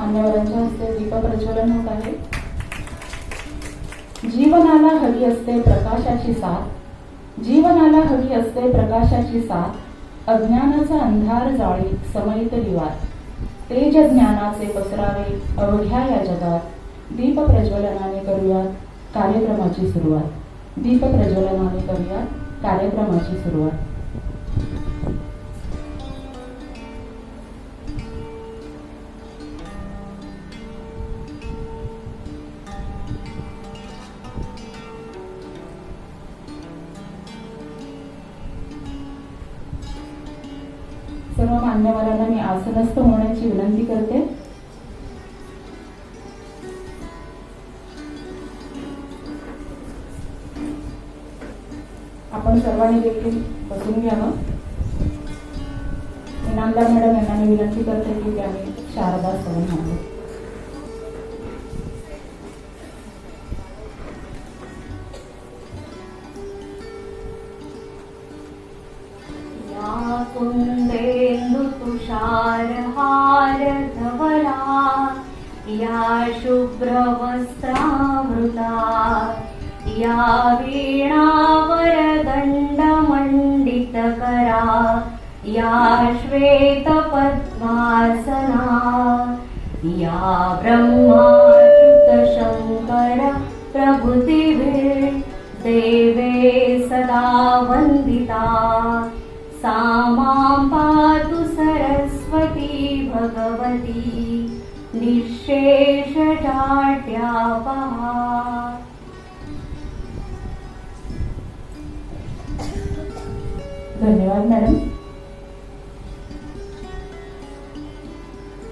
मान्यवरांच्या हस्ते दीप प्रज्वलन होत आहे. जीवनाला हवी असते प्रकाशाची साथ, जीवनाला हवी असते प्रकाशाची साथ, अज्ञानाचा अंधार जाळी समयित दिवात, तेज ज्ञानाचे पसरावे अवघ्या या जगात. दीप प्रज्वलनाने करूयात कार्यक्रमाची सुरुवात, दीप प्रज्वलनाने करूयात कार्यक्रमाची सुरुवात. सर्व मान्यवरांना मी आसनस्थ होण्याची विनंती करते. आपण सर्वांनी देखील बसून घ्यावं. इनामदार मॅडम यांना मी विनंती करते की त्यांनी शारदा स्तवन म्हणावे. कुंदेन्दु तुषारहार धवला, या शुभ्रवस्त्रावृता, या वीणावरदण्डमण्डितकरा, या श्वेतपद्मासना, या ब्रह्माच्युतशङ्कर प्रभृतिभिः देवे सदा वन्दिता, सा मां पातु सरस्वती भगवती निःशेषजाड्यापहा. धन्यवाद मॅडम.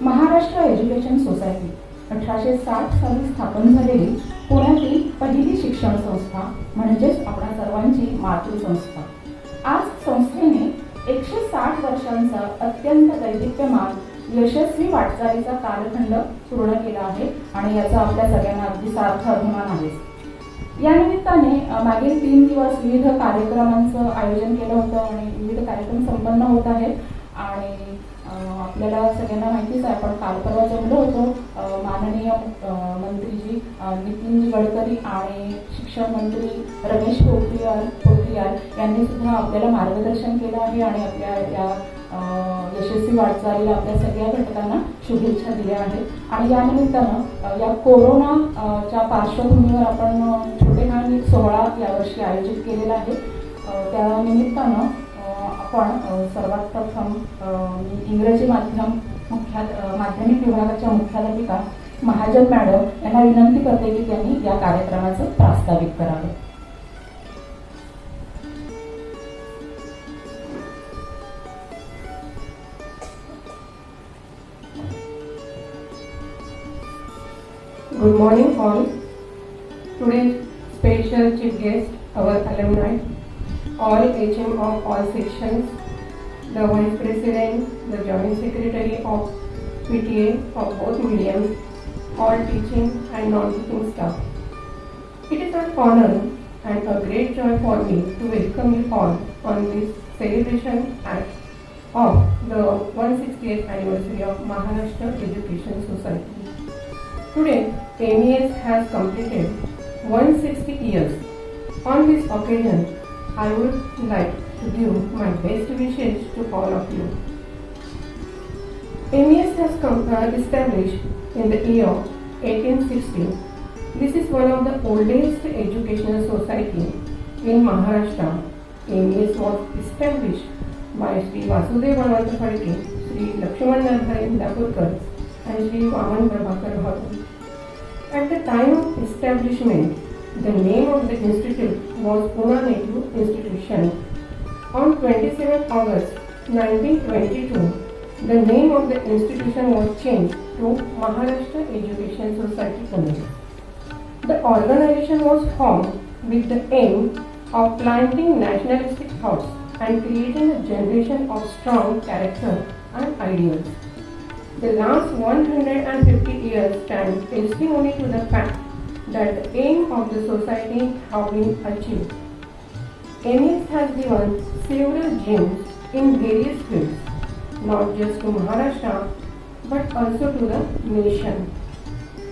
महाराष्ट्र एज्युकेशन सोसायटी 1860 साली स्थापन झालेली पुण्यातील पहिली शिक्षण संस्था म्हणजेच आपल्या सर्वांची मातृसंस्था. आज संस्थेने 160 वर्षांचा अत्यंत दैदिप्यमान यशस्वी वाटचालीचा कालखंड पूर्ण केला आहे आणि याचा आपल्या सगळ्यांना अगदी सार्थ अभिमान आहे. या निमित्ताने मागील 3 दिवस विविध कार्यक्रमांचं आयोजन केलं होतं आणि विविध कार्यक्रम संपन्न होत आहेत. आणि आपल्याला सगळ्यांना माहितीच आहे, आपण काल परवा जमलो होतो. माननीय मंत्रीजी नितीनजी गडकरी आणि शिक्षण मंत्री रमेश पोखरियाल यांनी सुद्धा आपल्याला मार्गदर्शन केलं आहे आणि आपल्या या यशस्वी वाटचालीला आपल्या सगळ्या घटकांना शुभेच्छा दिल्या आहेत. आणि या निमित्तानं या कोरोनाच्या पार्श्वभूमीवर आपण छोटेखानी एक सोहळा यावर्षी आयोजित केलेला आहे. त्या निमित्तानं आपण सर्वात प्रथम इंग्रजी माध्यमिक विभागाच्या मुख्याध्यापिका महाजन मॅडम यांना विनंती करते की त्यांनी या कार्यक्रमाचं प्रास्ताविक करावे. Good morning all. Today's special chief guest, our alumni, all HM of all sections, the Vice President, the Joint Secretary of PTA of both mediums, all teaching and non-teaching staff. It is an honor and a great joy for me to welcome you all on this celebration of the 160th anniversary of Maharashtra Education Society. Today, MES has completed 160 years. On this occasion, I would like to give my best wishes to all of you. MES has established in the year 1860. This is one of the oldest educational society in Maharashtra. MES was established by Sri Vasudev Anant Phadke, Sri Lakshman Narhari Dakurkar, and Sri Vaman Prabhakar Bhatu. At the time of establishment, the name of the institute was Pune Native Institution. On 27 August 1922, the name of the institution was changed to Maharashtra Education Society Pune. The organization was formed with the aim of planting nationalistic thoughts and creating a generation of strong character and ideals. The last 150 years stand testimony to the fact that the aim of the society have been achieved. MES has given several gems in various fields, not just to Maharashtra but also to the nation.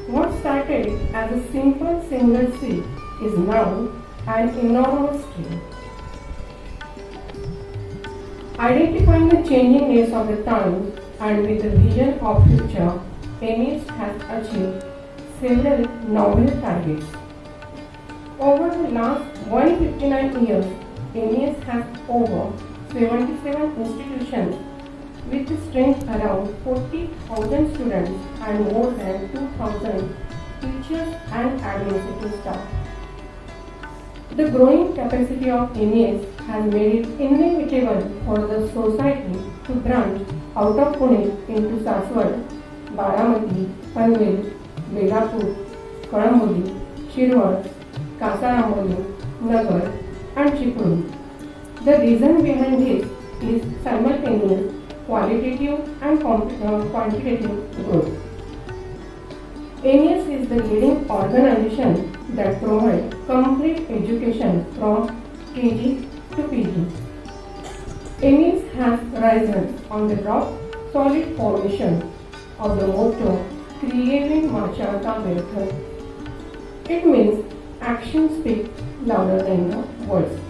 What started as a simple single seat is now an enormous scale. Identifying the changing needs of the times and with the vision of future, MES has achieved several novel targets. Over the last 159 years, MES has over 77 institutions with a strength around 40,000 students and more than 2,000 teachers and administrative staff. The growing capacity of MES has made it inevitable for the society to branch out of Pune into Saswad, Baramati, Panvel, Belapur, Kalamboli, Shirwar, Kasaramboli, Nagar and Chipuru. The reason behind this is simultaneous qualitative and quantitative growth. MES is the leading organization that provides complete education from KG to PG. MES has risen on the rock solid foundation of the motto Creating Marchata Miracle. It means actions speak louder than the words.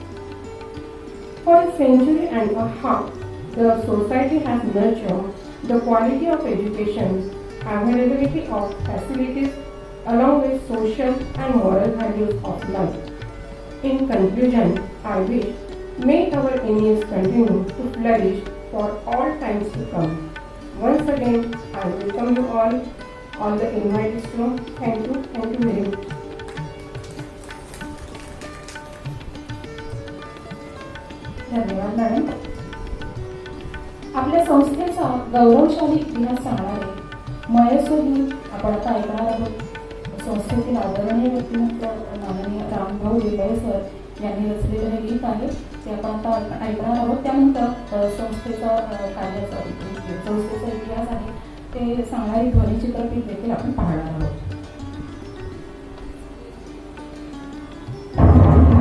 For a century and a half, the society has nurtured the quality of education, availability of facilities, along with social and moral values of life. In conclusion, I wish may our MES continue to flourish for all times to come. Once again, I welcome you all the invitees to. Thank you very much. धन्यवाद madam. आपल्या संस्थेचा गौरवशाली इतिहास सांगणारे मयस्व गीत आपण आता ऐकणार आहोत. संस्थेतील आदरणीय व्यक्तिमत्व माननीय रामभाऊ विबळे सर यांनी रचलेलं हे गीत आहे, ते आपण आता ऐकणार आहोत. त्यानंतर संस्थेचा इतिहास आहे ते सांगणारी ध्वनिचित्रफित देखील आपण पाहणार आहोत. Thank you.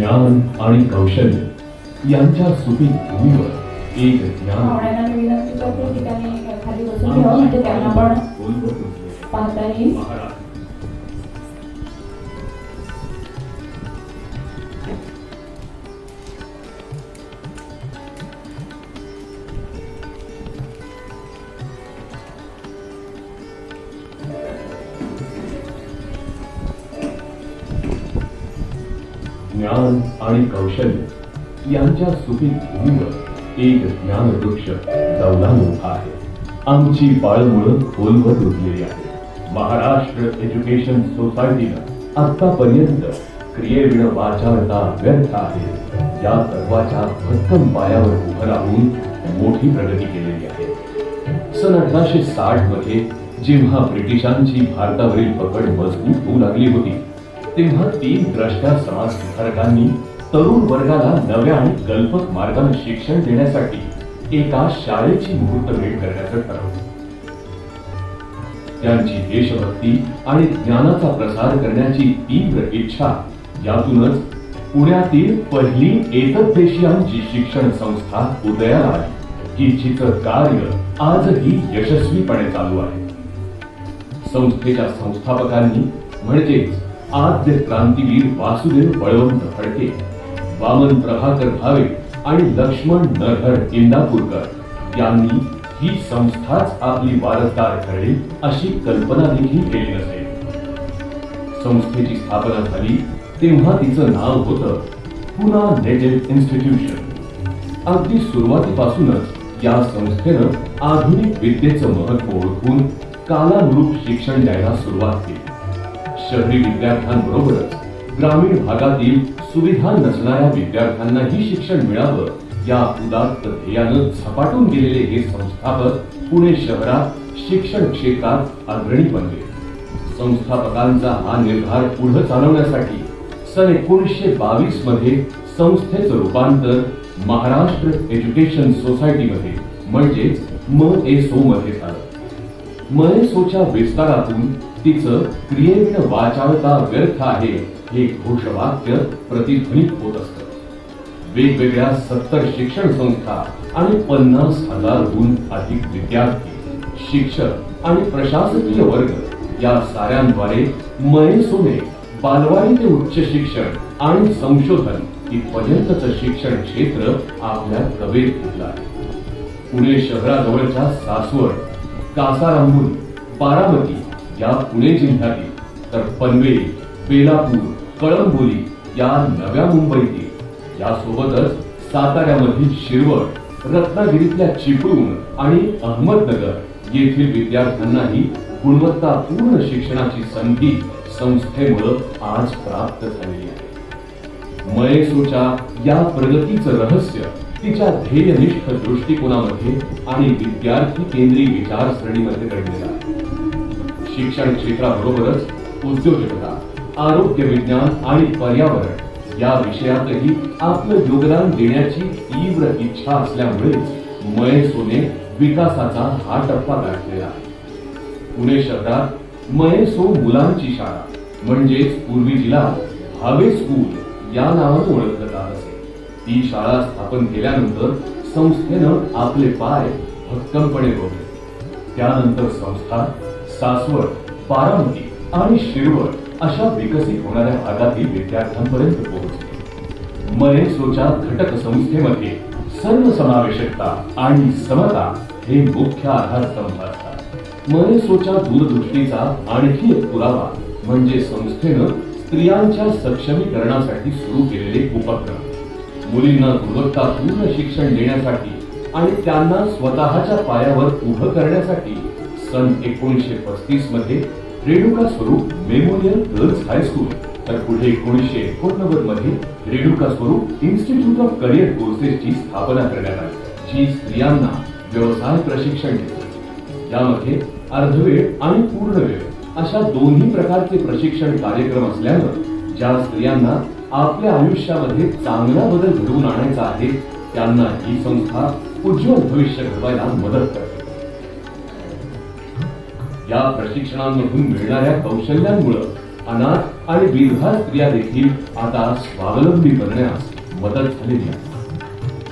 ज्ञान आणि कौशल्य यांच्या सुपीक भूमीवर एक ज्ञान पाहुण्यांना मी विनंती करते की त्यांनी खाली बसून घ्यावं म्हणजे त्यांना पण पाहता येईल. ज्ञान आणि कौशल्य यांच्या सुपीक भूमीवर एक ज्ञानवृक्ष डौलान उभा आहे. आमची बाळमुळं खोलवर रुजलेली आहे. महाराष्ट्र एज्युकेशन सोसायटीनं आतापर्यंत क्रियेविण वाचाळता व्यर्थ आहे या तत्वाच्या भक्कम पायावर उभं राहून मोठी प्रगती केलेली आहे. सन 1860 मध्ये जेव्हा ब्रिटिशांची भारतावरील पकड मजबूत होऊ लागली होती तेव्हा 3 द्रष्टा समाज सुधारकांनी तरुण वर्गाला नव्या आणि कल्पक मार्गाने शिक्षण देण्यासाठी एका शाळेची मुहूर्तमेढ करण्याचं ठरवलं. त्यांची देशभक्ती आणि ज्ञानाचा प्रसार करण्याची तीव्र इच्छा यातूनच पुण्यातील पहिली एतद्देशीयांची शिक्षण संस्था उदयाला आली की जिचं कार्य आजही यशस्वीपणे चालू आहे. संस्थेच्या संस्थापकांनी म्हणजेच आद्य क्रांतीवीर वासुदेव बळवंत फडके, वामन प्रभाकर भावे आणि लक्ष्मण नरहर इंदापूरकर यांनी ही संस्थाच आपली वारसदार ठरेल अशी कल्पना देखील केली नसेल. संस्थेची स्थापना झाली तेव्हा तिचं नाव होतं पुना नेटिव्ह इन्स्टिट्यूशन. अगदी सुरुवातीपासूनच या संस्थेनं आधुनिक विद्येचं महत्व ओळखून कालानुरूप शिक्षण द्यायला सुरुवात केली. शहरी विद्यार्थ्यांबरोबरच ग्रामीण भागातील सुविधा नसणाऱ्या विद्यार्थ्यांनाही शिक्षण मिळावं या उदात्त ध्येयानं झपाटून गेलेले हे संस्थापक पुणे शहरात शिक्षण क्षेत्रात अग्रणी बनले. संस्थापकांचा हा निर्धार पुढे चालवण्यासाठी सन 1922 मध्ये संस्थेचं रूपांतर महाराष्ट्र एज्युकेशन सोसायटीमध्ये म्हणजेच MSO मध्ये झालं. MSOच्या विस्तारातून तिचं क्रियेविण वाचाळता व्यर्थ आहे हे घोषवाक्य प्रतिध्वनित होत असतं. वेगवेगळ्या 70 शिक्षण संस्था आणि 50,000हून अधिक विद्यार्थी, शिक्षक आणि प्रशासकीय वर्ग या साऱ्यांद्वारे MSOने बालवाडी ते उच्च शिक्षण आणि संशोधन इथपर्यंतचं शिक्षण क्षेत्र आपल्या कवेत घेतलं आहे. पुणे शहराजवळच्या सासवड, कासारांबुली, बारामती या पुणे जिल्ह्यातील तर पनवेल, बेलापूर, कळंबोली या नव्या मुंबईतील यासोबतच साताऱ्यामधील शिरवळ, रत्नागिरीतल्या चिपळूण आणि अहमदनगर येथील विद्यार्थ्यांनाही गुणवत्तापूर्ण शिक्षणाची संधी संस्थेमुळे आज प्राप्त झालेली आहे. MSOच्या या प्रगतीचं रहस्य तिच्या ध्येयनिष्ठ दृष्टिकोनामध्ये आणि विद्यार्थी केंद्रीय विचारसरणीमध्ये दडलेलं आहे. शिक्षण क्षेत्राबरोबरच उद्योजकता, आरोग्य विज्ञान आणि पर्यावरण या विषयातही आपलं योगदान देण्याची तीव्र इच्छा असल्यामुळेच MSOने विकासाचा हा टप्पा गाठलेला आहे. पुणे शहरात MSO मुलांची शाळा म्हणजेच पूर्वी जिला भावे स्कूल या नावाने ओळखलं जात असे. ती शाळा स्थापन केल्यानंतर संस्थेनं आपले पाय भक्कमपणे रोवले. त्यानंतर संस्था सासवड, बारामती आणि शिरवळ अशा विकसित होणाऱ्या भागातील विद्यार्थ्यांपर्यंत पोहोचली. MSOच्या घटक संस्थेमध्ये सर्वसमावेशकता आणि समता हे मुख्य आधारस्तंभ असतात. MSOच्या दूरदृष्टीचा आणखी एक पुरावा म्हणजे संस्थेनं स्त्रियांच्या सक्षमीकरणासाठी सुरू केलेले उपक्रम. मुलींना गुणवत्तापूर्ण शिक्षण देण्यासाठी आणि त्यांना स्वतःच्या पायावर उभं करण्यासाठी सन 1935 मध्ये रेणुका स्वरूप मेमोरियल गर्ल्स हायस्कूल तर पुढे 1989 मध्ये रेणुका स्वरूप इन्स्टिट्यूट ऑफ करिअर कोर्सेसची स्थापना करण्यात आली, जी स्त्रियांना व्यवसाय प्रशिक्षण देते. यामध्ये अर्धवेळ आणि पूर्णवेळ अशा दोन्ही प्रकारचे प्रशिक्षण कार्यक्रम असल्यानं ज्या स्त्रियांना आपल्या आयुष्यामध्ये चांगला बदल घडवून आणायचा आहे त्यांना ही संस्था उज्ज्वल भविष्य घडवायला मदत करते. या प्रशिक्षणांमधून मिळणाऱ्या कौशल्यांमुळे अनाथ आणि विधवा स्त्रिया देखील आता स्वावलंबी बनण्यास मदत झालेली आहे.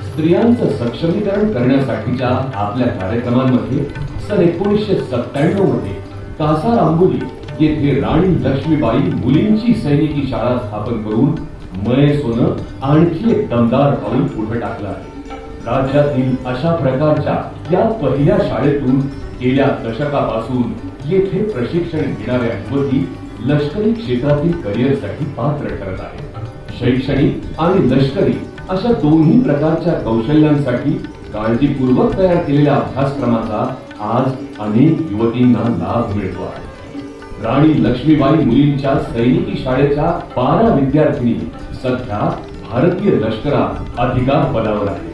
स्त्रियांचं सक्षमीकरण करण्यासाठीच्या आपल्या कार्यक्रमांमध्ये सन 1997 मध्ये कासार आंबोली येथे राणी लक्ष्मीबाई मुलींची सैनिकी शाळा स्थापन करून मयसोनं आणखी एक दमदार पाऊल पुढे टाकलं आहे. राज्यातील अशा प्रकारच्या या पहिल्या शाळेतून गेल्या दशकापासून येथे प्रशिक्षण घेणाऱ्या युवती लष्करी क्षेत्रातील करिअरसाठी पात्र ठरत आहेत. शैक्षणिक आणि लष्करी अशा दोन्ही प्रकारच्या कौशल्यांसाठी काळजीपूर्वक तयार केलेल्या अभ्यासक्रमाचा आज अनेक युवतींना लाभ मिळतो आहे. राणी लक्ष्मीबाई मुलींच्या सैनिकी शाळेच्या 12 विद्यार्थिनी सध्या भारतीय लष्करात अधिकार पदावर आहे.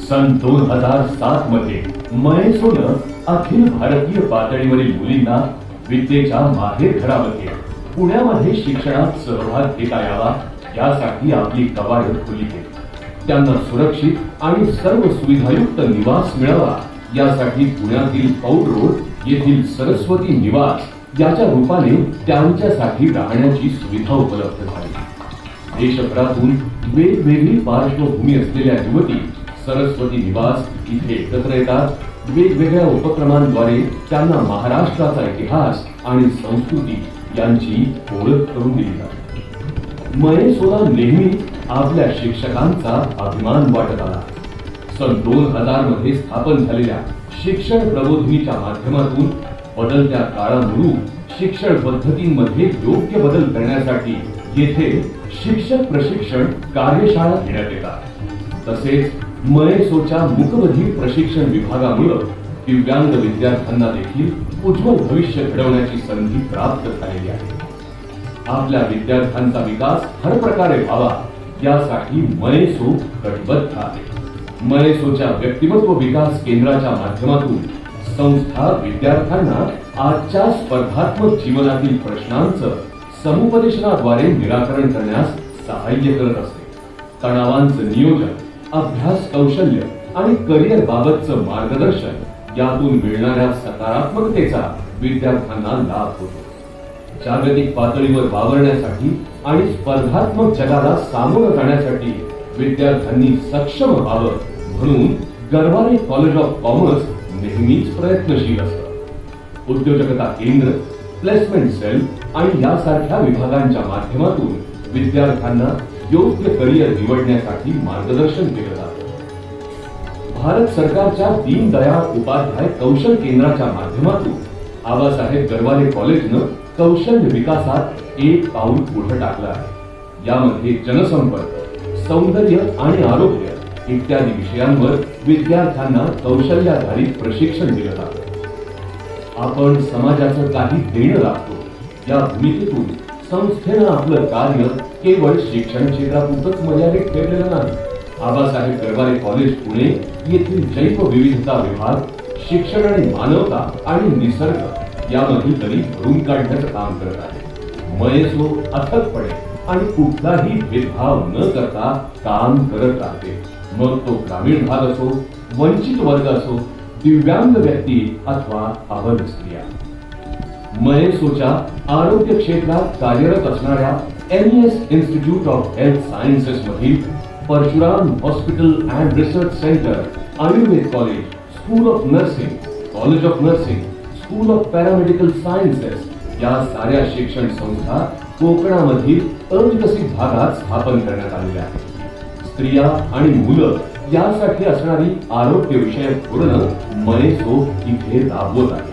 सन 2007 मध्ये मयसोनं अखिल भारतीय पातळीवरील मुलींना विद्येच्या माहेरघरामध्ये पुण्यामध्ये शिक्षणात सहभाग घेता यावा यासाठी आपली कवायत खुली केली. त्यांना सुरक्षित आणि सर्व सुविधायुक्त निवास मिळावा यासाठी पुण्यातील पौड रोड येथील सरस्वती निवास याच्या रूपाने त्यांच्यासाठी राहण्याची सुविधा उपलब्ध झाली. देशभरातून वेगवेगळी पार्श्वभूमी असलेल्या युवती सरस्वती निवास इथे एकत्र येतात. वेगवेगळ्या उपक्रमांद्वारे त्यांना महाराष्ट्राचा इतिहास आणि संस्कृती यांची ओळख करून दिली जाते. मयसोला नेहमी आपल्या शिक्षकांचा अभिमान वाटत आला. सन 2000 मध्ये स्थापन झालेल्या शिक्षण प्रबोधिनीच्या माध्यमातून बदलत्या काळानुरूप शिक्षण पद्धतींमध्ये योग्य बदल करण्यासाठी येथे शिक्षक प्रशिक्षण कार्यशाळा घेण्यात येतात. तसेच मयसोच्या मुकबधीर प्रशिक्षण विभागामुळे दिव्यांग विद्यार्थ्यांना देखील उज्ज्वल भविष्य घडवण्याची संधी प्राप्त झालेली आहे. आपल्या विद्यार्थ्यांचा विकास हर प्रकारे व्हावा यासाठी मयसो कटिबद्ध आहे. मयसोच्या व्यक्तिमत्व विकास केंद्राच्या माध्यमातून संस्था विद्यार्थ्यांना आजच्या स्पर्धात्मक जीवनातील प्रश्नांचं समुपदेशनाद्वारे निराकरण करण्यास सहाय्य करत असते. तणावांचं नियोजन, अभ्यास कौशल्य आणि करिअर बाबतचं मार्गदर्शन यातून मिळणाऱ्या सकारात्मकतेचा विद्यार्थ्यांना लाभ होतो. जागतिक पातळीवर वावरण्यासाठी आणि स्पर्धात्मक जगाला सामोरं जाण्यासाठी विद्यार्थ्यांनी सक्षम व्हावं म्हणून गरवारे कॉलेज ऑफ कॉमर्स नेहमीच प्रयत्नशील असतं. उद्योजकता केंद्र, प्लेसमेंट सेल आणि यासारख्या विभागांच्या माध्यमातून विद्यार्थ्यांना योग्य करिअर निवडण्यासाठी मार्गदर्शन केलं जातं. भारत सरकारच्या दीनदयाळ उपाध्याय कौशल केंद्राच्या माध्यमातून आबासाहेब गरवारे कॉलेजनं कौशल्य विकासात एक पाऊल पुढे टाकलं आहे. यामध्ये जनसंपर्क, सौंदर्य आणि आरोग्य इत्यादी विषयांवर विद्यार्थ्यांना कौशल्याधारित प्रशिक्षण दिलं जातं. आपण समाजाचं काही देणं लागतो या भूमिकेतून संस्थेनं आपलं कार्य केवळ शिक्षण क्षेत्रापुरतच मर्यादित ठेवलेलं नाही. आबासाहेब गरवारे कॉलेज पुणे येथील जैवविविधता विभाग शिक्षण आणि मानवता आणि निसर्ग यामधील दरी भरून काढण्याचं काम करत आहे. मयसो अथकपणे आणि कुठलाही भेदभाव न करता काम करत राहते. मग तो ग्रामीण भाग असो, वंचित वर्ग असो, दिव्यांग व्यक्ती अथवा अबल स्त्रिया. मयसोच्या आरोग्य क्षेत्रात कार्यरत असणाऱ्या MES institute of health sciences मधील Parshuram hospital and research centre, Ayurveda college, school of nursing, college of nursing, school of paramedical sciences या साऱ्या शिक्षण संस्था कोकणामधील अविकसित भागात स्थापन करण्यात आलेल्या आहेत. स्त्रिया आणि मुलं यासाठी असणारी आरोग्य विषयक धोरणं मयसो इथे राबवत आहे.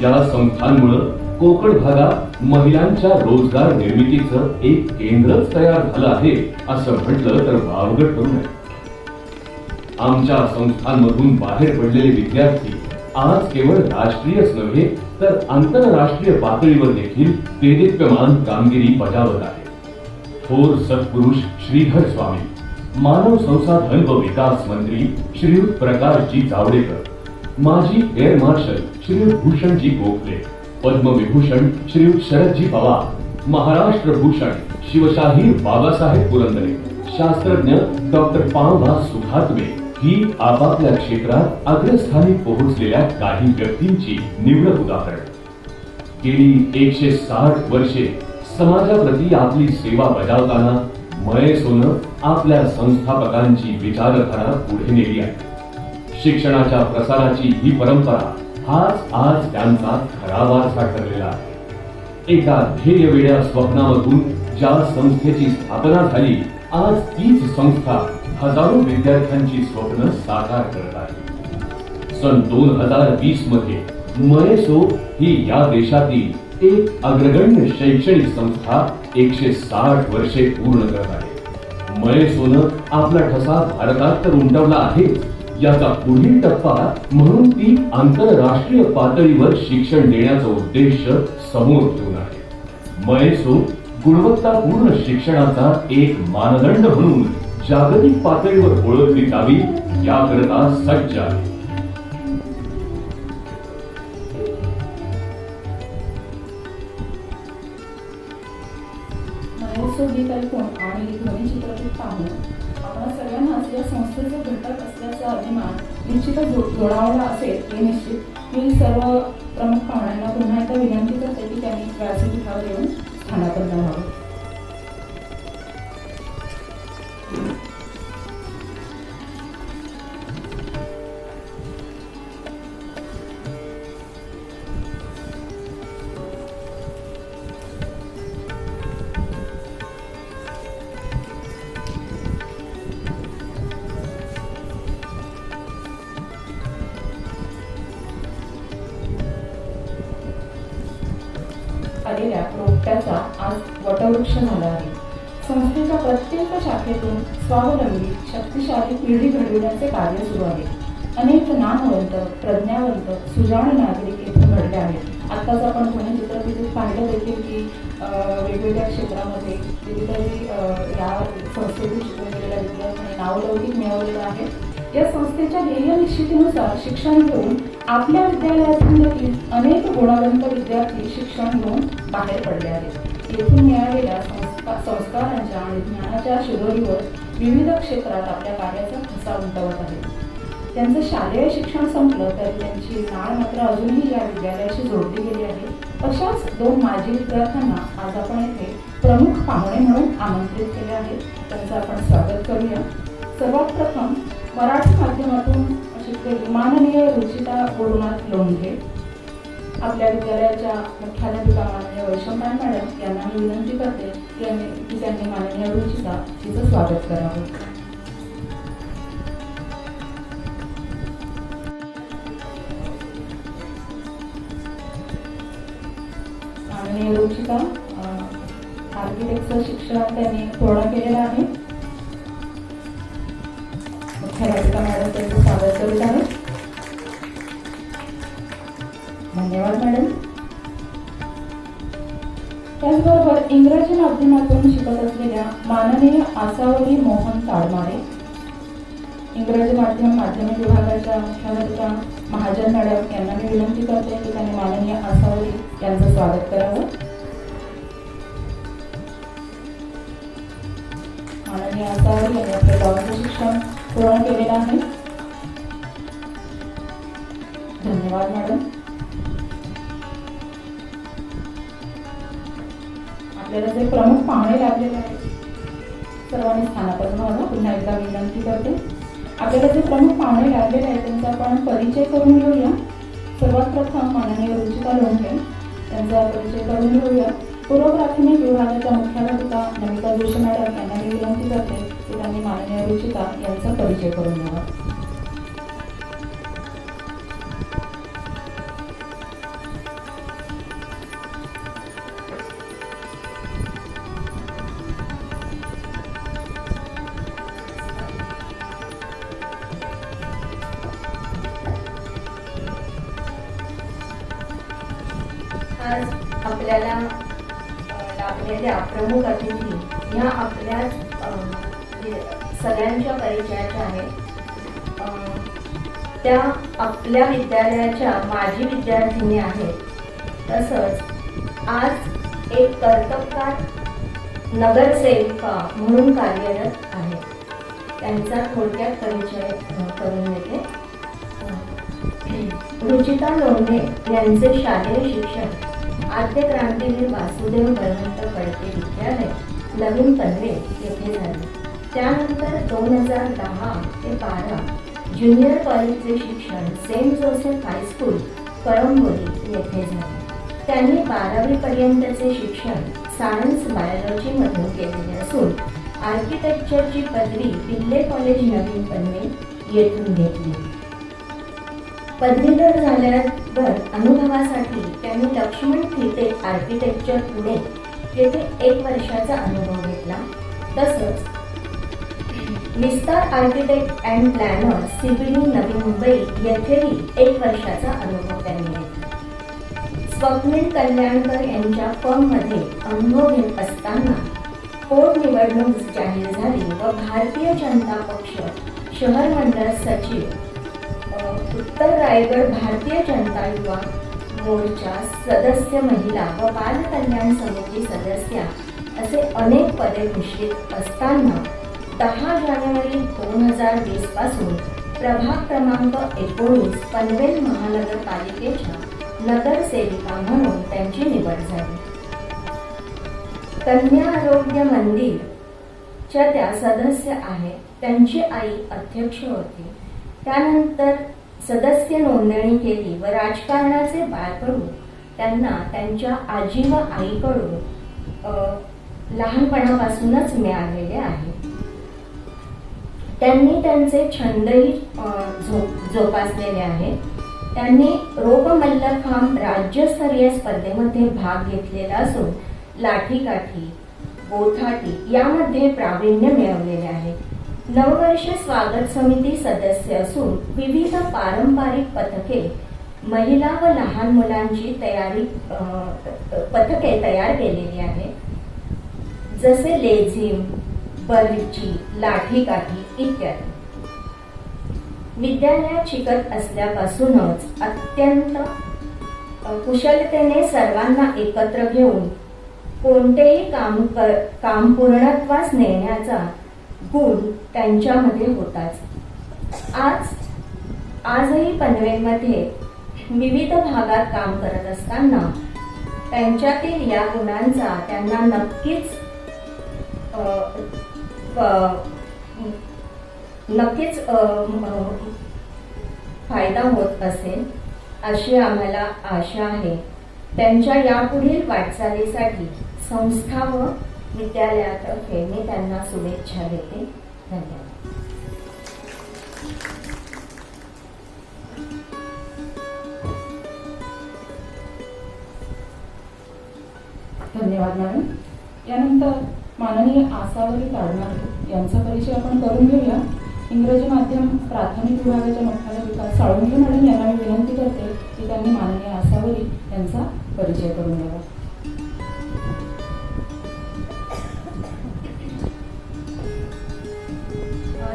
या संस्थांमुळे कोकण भागात महिलांच्या रोजगार निर्मितीचं एक केंद्रच तयार झालं आहे असं म्हटलं तर वावगं ठरू नये. आमच्या संस्थांमधून बाहेर पडलेले विद्यार्थी आज केवळ राष्ट्रीयच नव्हे तर आंतरराष्ट्रीय पातळीवर देखील देदीप्यमान कामगिरी बजावत आहेत. थोर सत्पुरुष श्रीधर स्वामी, मानव संसाधन व विकास मंत्री श्रीयुत प्रकाशजी जावडेकर, माजी एअर मार्शल श्रीयुत भूषणजी गोखले, पद्मविभूषण श्रीयुत शरदजी पवार, महाराष्ट्र भूषण शिवशाहीर बाबासाहेब पुरंदरे, शास्त्रज्ञ डॉक्टर पांडुरंग सुखात्मे ही आपापल्या क्षेत्रात अग्रस्थानी पोहोचलेल्या काही व्यक्तींची निवडक उदाहरण. गेली 160 वर्षे समाजाप्रती आपली सेवा बजावताना मयसोनं आपल्या संस्थापकांची विचारधारा पुढे नेली आहे. शिक्षणाच्या प्रसाराची ही परंपरा हाच आज त्यांचा खरा वारसा ठरलेला आहे. एका ध्येयवेड्या स्वप्नामधून ज्या संस्थेची स्थापना झाली, आज तीच संस्था हजारो विद्यार्थ्यांची स्वप्न साकार करत आहे. सन 2020 मध्ये मयसो ही या देशातील एक अग्रगण्य शैक्षणिक संस्था 160 वर्षे पूर्ण करत आहे. मयसोनं आपला ठसा भारतात तर उमटवला आहे, याचा पुढील टप्पा म्हणून ती आंतरराष्ट्रीय पातळीवर शिक्षण देण्याचा उद्देश समोर ठेवून आहे. मयसो गुणवत्तापूर्ण शिक्षणाचा एक मानदंड म्हणून जागतिक पातळीवर ओळखली जावी याकरता सज्ज आहे. मयसो गीत ऐकून आणि ध्वनी चित्रफित पाहून आपण सगळ्यांनाच या संस्थेचे घटक असल्याचा अभिमान निश्चितच जोडावला असेल हे निश्चित. मी सर्व प्रमुख पाहुण्यांना पुन्हा एकदा विनंती करते की त्यांनी व्यासपीठावर येऊन स्थानापन्न व्हावं. आलेल्या रोपट्याचा आज वटवृक्ष झाला आहे. संस्थेच्या प्रत्येक शाखेतून स्वावलंबी शक्तिशाली पिढी घडविण्याचे कार्य सुरू आहे. अनेक ज्ञानवंत, प्रज्ञावंत, सुजाण नागरिक येथून घडले आहेत. आत्ताच आपण ध्वनी चित्रफितीत पाहिलं देखील की वेगवेगळ्या क्षेत्रामध्ये विविध या संस्थेतून शिकून गेलेल्या विद्यार्थ्यांनी नावलौकिक मिळवलेलं आहे. या संस्थेच्या ध्येय निश्चितीनुसार शिक्षण घेऊन आपल्या विद्यालयातून देखील अनेक गुणवंत विद्यार्थी शिक्षण घेऊन बाहेर पडले आहेत. येथून मिळालेल्या संस्कारांच्या आणि ज्ञानाच्या शिदोरीवर विविध क्षेत्रात आपल्या कार्याचा ठसा उमटवत आहेत. त्यांचं शालेय शिक्षण संपलं तरी त्यांची नाळ मात्र अजूनही या विद्यालयाशी जोडली गेली आहे. अशाच 2 माजी विद्यार्थ्यांना आज आपण येथे प्रमुख पाहुणे म्हणून आमंत्रित केले आहे. त्यांचं आपण स्वागत करूया. सर्वात प्रथम मराठी माध्यमातून शिकलेली माननीय रुचिता गुरुनाथ लोंढे, आपल्या विद्यालयाच्या मुख्याध्यापिका माननीय वैशंपायन मॅडम यांना मी विनंती करते की त्यांनी माननीय रुचिता तिचं स्वागत करावं. माननीय रुचिता आर्किटेक्टचं शिक्षण त्यांनी पूर्ण केलेलं आहे. मुख्याध्यापिका मॅडम त्यांचं स्वागत करीत आहेत. धन्यवाद मॅडम. त्याचबरोबर इंग्रजी माध्यमातून शिकत असलेल्या माननीय आसावरी मोहन ताडमारे, इंग्रजी माध्यमिक विभागाच्या मुख्याध्यापिका महाजन मॅडम यांना मी विनंती करते की त्यांनी माननीय आसावरी यांचं स्वागत करावं. माननीय आसावरी यांनी आपल्या गावाचं शिक्षण पूर्ण केलेलं आहे. धन्यवाद मॅडम. आपल्याला जे प्रमुख पाहुणे लागलेले आहेत सर्वांनी स्थानापन्न व्हावं. पुन्हा एकदा विनंती करते. आपल्याला जे प्रमुख पाहुणे लागलेले आहेत त्यांचा आपण परिचय करून घेऊया. सर्वात प्रथम माननीय रुचिता लोंढे यांचा परिचय करून घेऊया. पूर्व प्राथमिक विभागाच्या मुख्याध्यापिका नमिता जोशी मॅडम यांना मी विनंती करते की त्यांनी माननीय रुचिता यांचा परिचय करून घ्यावा. आज आपल्याला लाभलेल्या प्रमुख अतिथी ह्या आपल्याच सगळ्यांच्या परिचयाच्या आहेत. त्या आपल्या विद्यालयाच्या माजी विद्यार्थिनी आहेत. तसंच आज एक कर्तबगार नगरसेविका म्हणून कार्यरत आहेत. त्यांचा थोडक्यात परिचय करून देते. रुचिता लोंढे यांचे शालेय शिक्षण आद्य क्रांतीवीर वासुदेव बळवंत फडके विद्यालय नवीन पनवेल येथे झाले. त्यानंतर 2010 ते 12 ज्युनियर कॉलेजचे शिक्षण सेंट जोसेफ हायस्कूल कळंबोली येथे झाले. त्यांनी 12वी पर्यंतचे शिक्षण सायन्स बायोलॉजीमधून केलेले असून आर्किटेक्चरची पदवी पिल्ले कॉलेज नवीन पनवेल येथून घेतली. पदवीधर झाल्यावर अनुभवासाठी त्यांनी लक्ष्मण थिटे आर्किटेक्चर पुणे येथे 1 वर्षाचा अनुभव घेतला. तसंच विस्तार architect and planar CBD Navi Mumbai येथेही 1 वर्षाचा अनुभव त्यांनी घेतला. स्वप्नील कल्याणकर यांच्या फर्ममध्ये अनुभव घेत असताना पोटनिवडणूक जाहीर झाली व भारतीय जनता पक्ष शहर मंडळ सचिव, उत्तर रायगड भारतीय जनता युवा मोर्चा सदस्य, महिला व बाल कल्याण समिती सदस्य असे अनेक पदे घोषित असताना 10 जानेवारी 2020 पासून प्रभाग क्रमांक 19 पनवेल महानगरपालिकेच्या नगरसेविका म्हणून त्यांची निवड झाली. कन्या आरोग्य मंदिरच्या त्या सदस्य आहेत. त्यांची आई अध्यक्ष होती. त्यानंतर सदस्य नोंदणी केली व राजकारणाचे बाळकडू त्यांना त्यांच्या आजी व आईकडून लहानपणापासूनच मिळालेले आहे. त्यांनी त्यांचे छंदही जोपासलेले आहेत. त्यांनी रोप मल्लखांब राज्यस्तरीय स्पर्धेमध्ये भाग घेतलेला असून लाठीकाठी, गोथाटी यामध्ये प्रावीण्य मिळवलेले आहे. नववर्ष स्वागत समिती सदस्य असून विविध पारंपरिक पथके, महिला व लहान मुलांची पथके तयार केलेली आहे. जसे लेझिम, बर्ची, लाठीकाठी इत्यादी. विद्यालयात शिकत असल्यापासूनच अत्यंत कुशलतेने सर्वांना एकत्र घेऊन कोणतेही काम पूर्णत्वास नेण्याचा गुण त्यांच्यामध्ये होताच. आजही पनवेलमध्ये विविध भागात काम करत असताना त्यांच्यातील या गुणांचा त्यांना नक्कीच फायदा होत असेल अशी आम्हाला आशा आहे. त्यांच्या यापुढील वाटचालीसाठी संस्था व विद्यालयातर्फे मी त्यांना शुभेच्छा देते. धन्यवाद. धन्यवाद मॅडम. यानंतर माननीय आसावरी ताडणार यांचा परिचय आपण करून घेऊया. इंग्रजी माध्यम प्राथमिक विभागाच्या मुख्याध्यापिका साळुंखे मॅडम यांना मी विनंती करते की त्यांनी माननीय आसावरी यांचा परिचय करून द्यावा.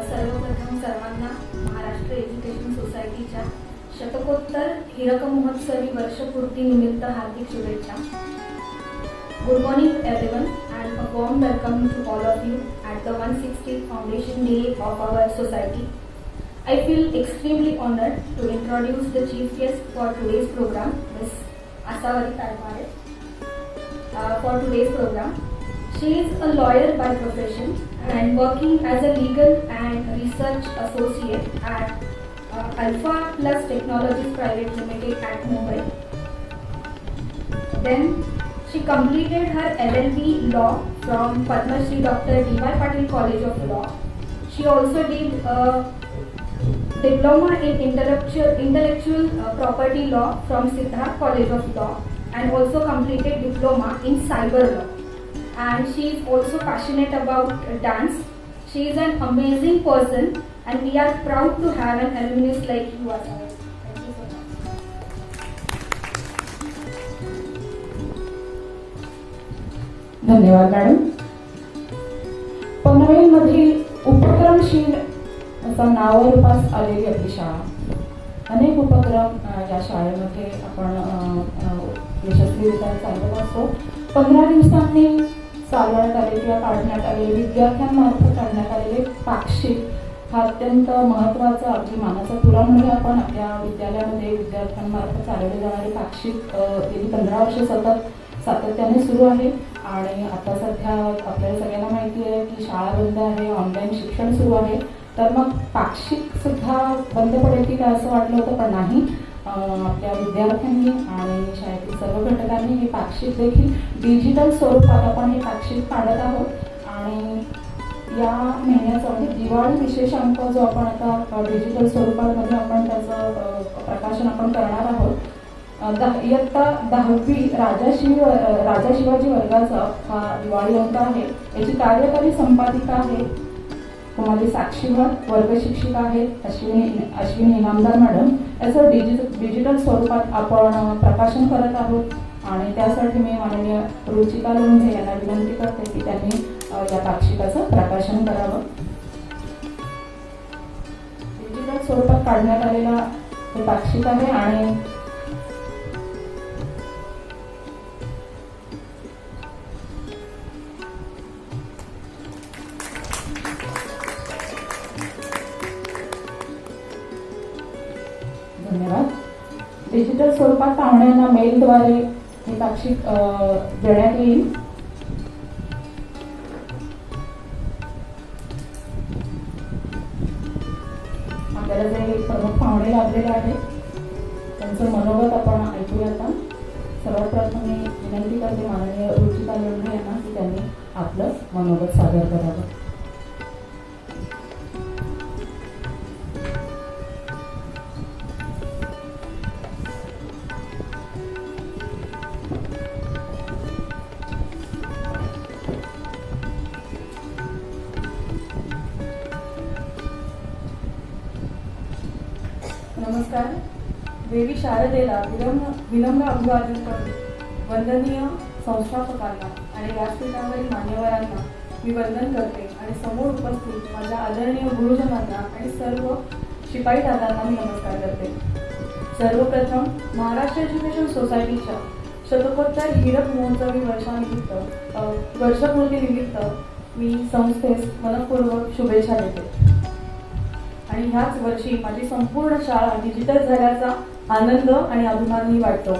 सर्वप्रथम सर्वांना महाराष्ट्र एज्युकेशन सोसायटीच्या शतकोत्तर हीरक महोत्सवी वर्षपूर्ती निमित्त हार्दिक शुभेच्छा. Good morning everyone and a warm welcome to all of you at the 160th Foundation Day of our society. I feel extremely honored to introduce the chief guest for today's program, Ms. Asavari Tarmare. For today's program, she is a lawyer by profession and working as a legal and research associate at Alpha Plus Technologies Private Limited at Mumbai. Then she completed her LLB Law from Padma Shri Dr. D.Y. Patil College of Law. She also did a diploma in intellectual property law from Siddharth College of Law and also completed diploma in cyber law. And she is also passionate about dance. She is an amazing person and we are proud to have an alumnus like you, Asawari. Thank you so much. धन्यवाद madam. पनवेलमधील उपक्रमशील असा नावारूपास आलेली आपली शाळा. अनेक उपक्रम या शाळेमध्ये आपण यशस्वीरित्या चालवत असतो. 15 दिवसांनी चालवण्यात आले किंवा काढण्यात आलेले विद्यार्थ्यांमार्फत काढण्यात आलेले पाक्षिक हा अत्यंत महत्त्वाचा अगदी मानाचा तुरा म्हणून आपण आपल्या विद्यालयामध्ये विद्यार्थ्यांमार्फत चालवले जाणारे पाक्षिक गेली 15 वर्ष सतत सातत्याने सुरू आहे. आणि आता सध्या आपल्याला सगळ्यांना माहिती आहे की शाळा बंद आहे, ऑनलाईन शिक्षण सुरू आहे. तर मग पाक्षिक सुद्धा बंद पडेल की काय असं वाटलं होतं, पण नाही. आपल्या विद्यार्थ्यांनी आणि शाळेतील सर्व घटकांनी हे पाक्षिक देखील डिजिटल स्वरूपात आपण हे पाक्षिक काढत आहोत. आणि या महिन्याचा म्हणजे दिवाळी विशेषांक जो आपण आता डिजिटल स्वरूपामध्ये आपण त्याचं प्रकाशन आपण करणार आहोत. इयत्ता 10वी राजा शिवाजी वर्गाचा हा दिवाळी अंक आहे. याची कार्यकारी संपादिका आहे कुमारी साक्षीवर, वर्ग शिक्षिका आहेत अश्विनी इनामदार मॅडम. याचं डिजिटल स्वरूपात आपण प्रकाशन करत आहोत. आणि त्यासाठी मी माननीय रुचिका लोंढे यांना विनंती करते की त्यांनी या पाक्षिकाचं प्रकाशन करावं. डिजिटल स्वरूपात काढण्यात आलेला हे पाक्षिक आहे. आणि धन्यवाद. डिजिटल स्वरूपात पाहुण्यांना मेलद्वारे हे पाक्षिक देण्यात येईल. आपल्याला जे प्रमुख पाहुणे लाभलेले आहेत त्यांचं मनोगत आपण ऐकूया. आता सर्वात प्रथम मी विनंती करते माननीय रुचिका लोंढे यांना की त्यांनी आपलं मनोगत सादर करावं. नमस्कार. देवी शारदेला विनम्र अभिवादन करते. वंदनीय संस्थापकांना आणि व्यासपीठावरील मान्यवरांना मी वंदन करते आणि समोर उपस्थित माझ्या आदरणीय गुरुजनांना आणि सर्व शिपाई दादांना मी नमस्कार करते. सर्वप्रथम महाराष्ट्र एज्युकेशन सोसायटीच्या शतकोत्तर हीरक महोत्सवी वर्षपूर्तीनिमित्त मी संस्थेस मनपूर्वक शुभेच्छा देते. आणि ह्याच वर्षी माझी संपूर्ण शाळा डिजिटल झाल्याचा आनंद आणि अभिमानही वाटतो.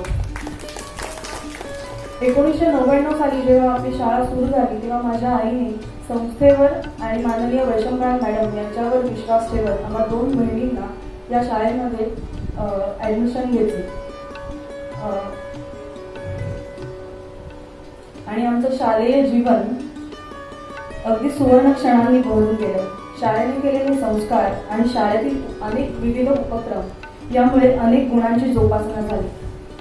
1999 साली जेव्हा आपली शाळा सुरू झाली तेव्हा माझ्या आईने संस्थेवर आणि माननीय वैशंपाळ मॅडम यांच्यावर विश्वास ठेवत आम्हा 2 बहिणींना या शाळेमध्ये ॲडमिशन घेतली. आणि आमचं शालेय जीवन अगदी सुवर्ण क्षणांनी भरून गेलं. शाळेने केलेले संस्कार आणि शाळेतील अनेक विविध उपक्रम यामुळे अनेक गुणांची जोपासना झाली.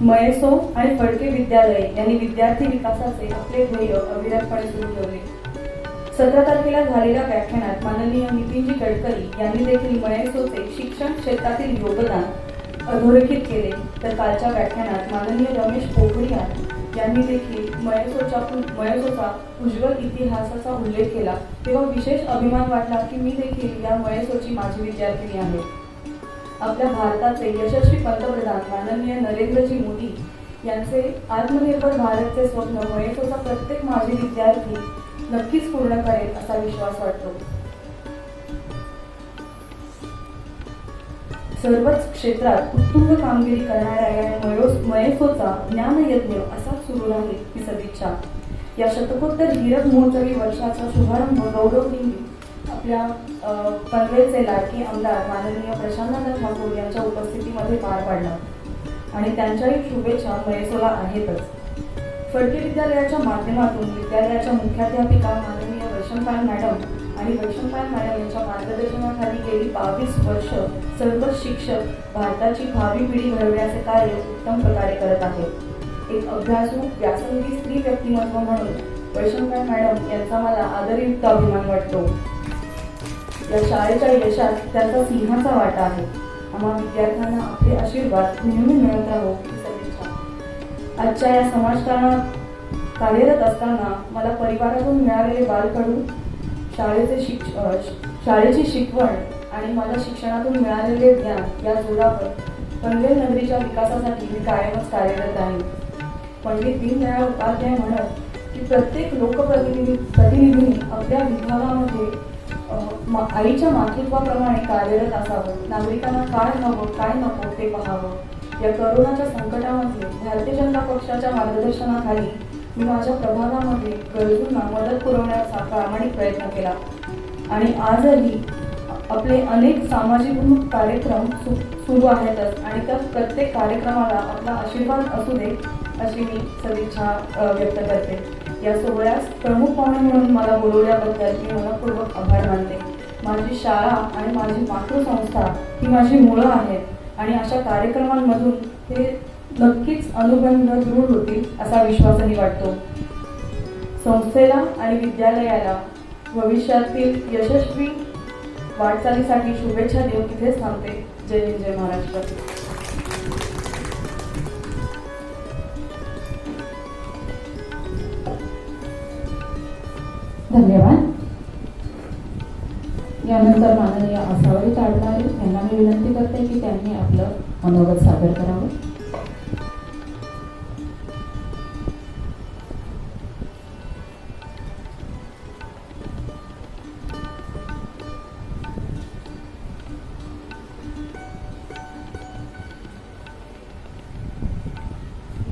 मयेसो आणि फडके विद्यालय यांनी विद्यार्थी विकासाचे आपले ध्येय अविरतपणे सुरू ठेवले. 17 तारखेला झालेल्या व्याख्यानात माननीय नितीनजी गडकरी यांनी देखील मयेसोचे शिक्षण क्षेत्रातील योगदान अधोरेखित केले. तर कालच्या व्याख्यानात माननीय रमेश पोखरियाल यांनी देखील मयेसोचा उज्ज्वल इतिहासाचा उल्लेख केला. तेव्हा विशेष अभिमान वाटला की मी देखील या मयेसोची माझी विद्यार्थिनी आहे. आपल्या भारताचे यशस्वी पंतप्रधान माननीय नरेंद्रजी मोदी यांचे आत्मनिर्भर भारतचे स्वप्न मयेसोचा प्रत्येक माजी विद्यार्थी नक्कीच पूर्ण करेल असा विश्वास वाटतो. सर्वच क्षेत्रात उत्तुंग कामगिरी करणाऱ्या या मयेसोचा ज्ञानयज्ञ असाच सुरू राहील ही सदिच्छा. या शतकोत्तर हीरक महोत्सवी वर्षाचा शुभारंभ गौरवदिनी आपल्या पनवेलचे लाडके आमदार माननीय प्रशांतदादा ठाकूर यांच्या उपस्थितीमध्ये पार पाडला. आणि त्यांच्याही शुभेच्छा मयेसोला आहेतच. फडके विद्यालयाच्या माध्यमातून विद्यालयाच्या मुख्याध्यापिका माननीय वैशंपाळ मॅडम आणि वैशंपाळ मॅडम यांच्या मार्गदर्शनाखाली गेली 22 वर्ष सर्व शिक्षक भारताची भावी पिढी घडवण्याचे कार्य उत्तम प्रकारे करत आहेत. एक अभ्यासू व्यासंगी स्त्री व्यक्तिमत्व म्हणून वैशंपाळ मॅडम यांचा मला आदरयुक्त अभिमान वाटतो. या शाळेच्या यशात त्यांचा सिंहाचा वाटा आहे. आम्हा विद्यार्थ्यांना आपले आशीर्वाद नेहमी मिळत राहो ही सदिच्छा. आजच्या या समाजकारणात कार्यरत असताना मला परिवारातून मिळालेले बालकडू, शाळेची शिकवण आणि मला शिक्षणातून मिळालेले ज्ञान या जोरावर पनवेल नगरीच्या विकासासाठी मी कायमच कार्यरत आहे. पंडित दीनदयाळ उपाध्याय म्हणत की प्रत्येक लोकप्रतिनिधींनी आपल्या विभागामध्ये आईच्या मातृत्वाप्रमाणे कार्यरत असावं, नागरिकांना काय हवं काय नको ते पाहावं. या करोनाच्या संकटामध्ये भारतीय जनता पक्षाच्या मार्गदर्शनाखाली मी माझ्या प्रभागामध्ये गरजूंना मदत पुरवण्याचा प्रामाणिक प्रयत्न केला आणि आजही आपले अनेक सामाजिक कार्यक्रम सुरू आहेतच आणि त्या प्रत्येक कार्यक्रमाला आपला आशीर्वाद असू दे अशी मी सदिच्छा व्यक्त करते. या सोहळ्यास प्रमुख पाहुणे म्हणून मला बोलवल्याबद्दल मी मनपूर्वक आभार मानते. माझी शाळा आणि माझी मातृसंस्था ही माझी मुळं आहेत आणि अशा कार्यक्रमांमधून हे नक्कीच अनुबंध दृढ होतील असा विश्वासही वाटतो. संस्थेला आणि विद्यालयाला भविष्यातील यशस्वी वाटचालीसाठी शुभेच्छा देऊन इथेच थांबते. जय हिंद, जय महाराष्ट्र. धन्यवाद. यानंतर माननीय आसावरी ताडदार यांना मी विनंती करते की त्यांनी आपलं मनोगत सादर करावं.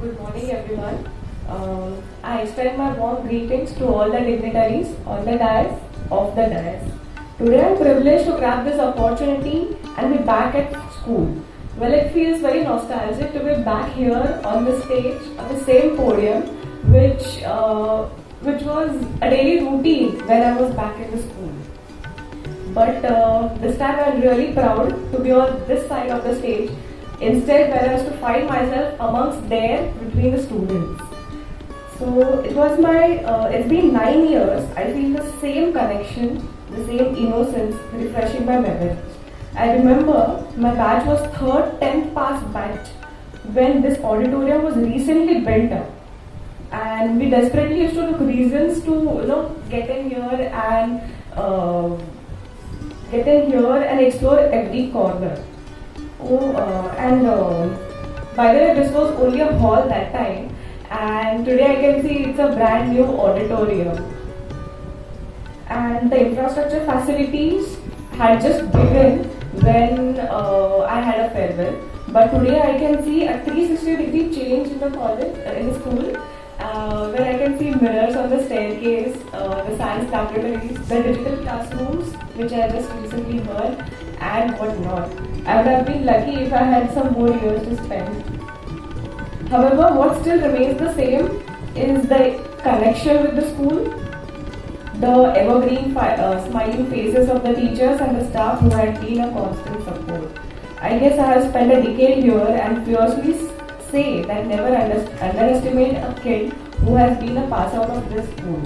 Good morning, everyone. I extend my warm greetings to all the dignitaries on the dais of the dais. Today, I'm privileged to grab this opportunity and be back at school. Well, it feels very nostalgic to be back here on the stage, on the same podium, which was a daily routine when I was back in the school. But this time, I'm really proud to be on this side of the stage. Instead, where I was to find myself amongst there between the students. So it's been 9 years. I feel the same connection, the same innocence refreshing my memories. I remember my batch was 3rd, 10th pass batch when this auditorium was recently built up. And we desperately used to look reasons to get in here and explore every corner. By the way, this was only a hall that time, and today I can see it's a brand new auditorium. And the infrastructure facilities had just begun when I had a farewell. But today I can see a 360-degree change in the college, in the school, where I can see mirrors on the staircase, the science laboratories, the digital classrooms, which I just recently heard, and whatnot. I would have been lucky if I had some more years to spend. However, what still remains the same is the connection with the school, the evergreen smiling faces of the teachers and the staff who had been a constant support. I guess I have spent a decade here and fiercely say that never underestimate a kid who has been a pass out of this school.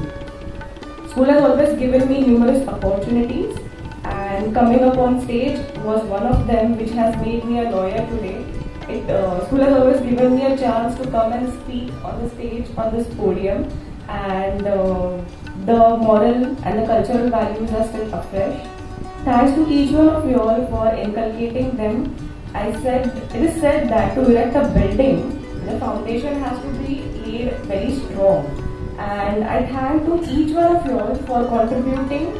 School has always given me numerous opportunities, and coming up on stage was one of them, which has made me a lawyer today. School has always given me a chance to come and speak on the stage, on this podium, and the moral and the cultural values are still afresh. Thanks to each one of you all for inculcating them. It is said that to erect a building, the foundation has to be laid very strong. And I thank to each one of you all for contributing.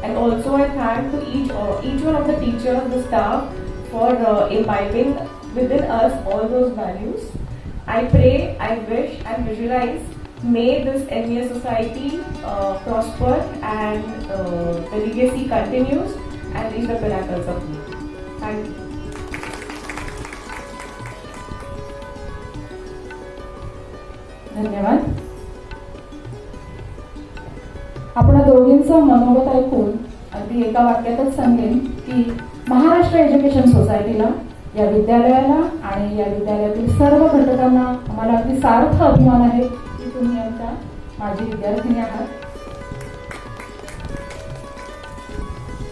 And also I thank to each one of the teachers, the staff, for imbibing within us all those values. I pray, I wish and visualize, may this MES society prosper and the legacy continues and reach the pinnacles of me. Thank you. धन्यवाद. आपणा दोघींचं मनोगत ऐकून अगदी एका वाक्यातच सांगेन की Maharashtra education सोसायटीला, या विद्यालयाला आणि या विद्यालयातील सर्व घटकांना आम्हाला अगदी सार्थ अभिमान आहे की तुम्ही यांच्या माझी विद्यार्थिनी आहात.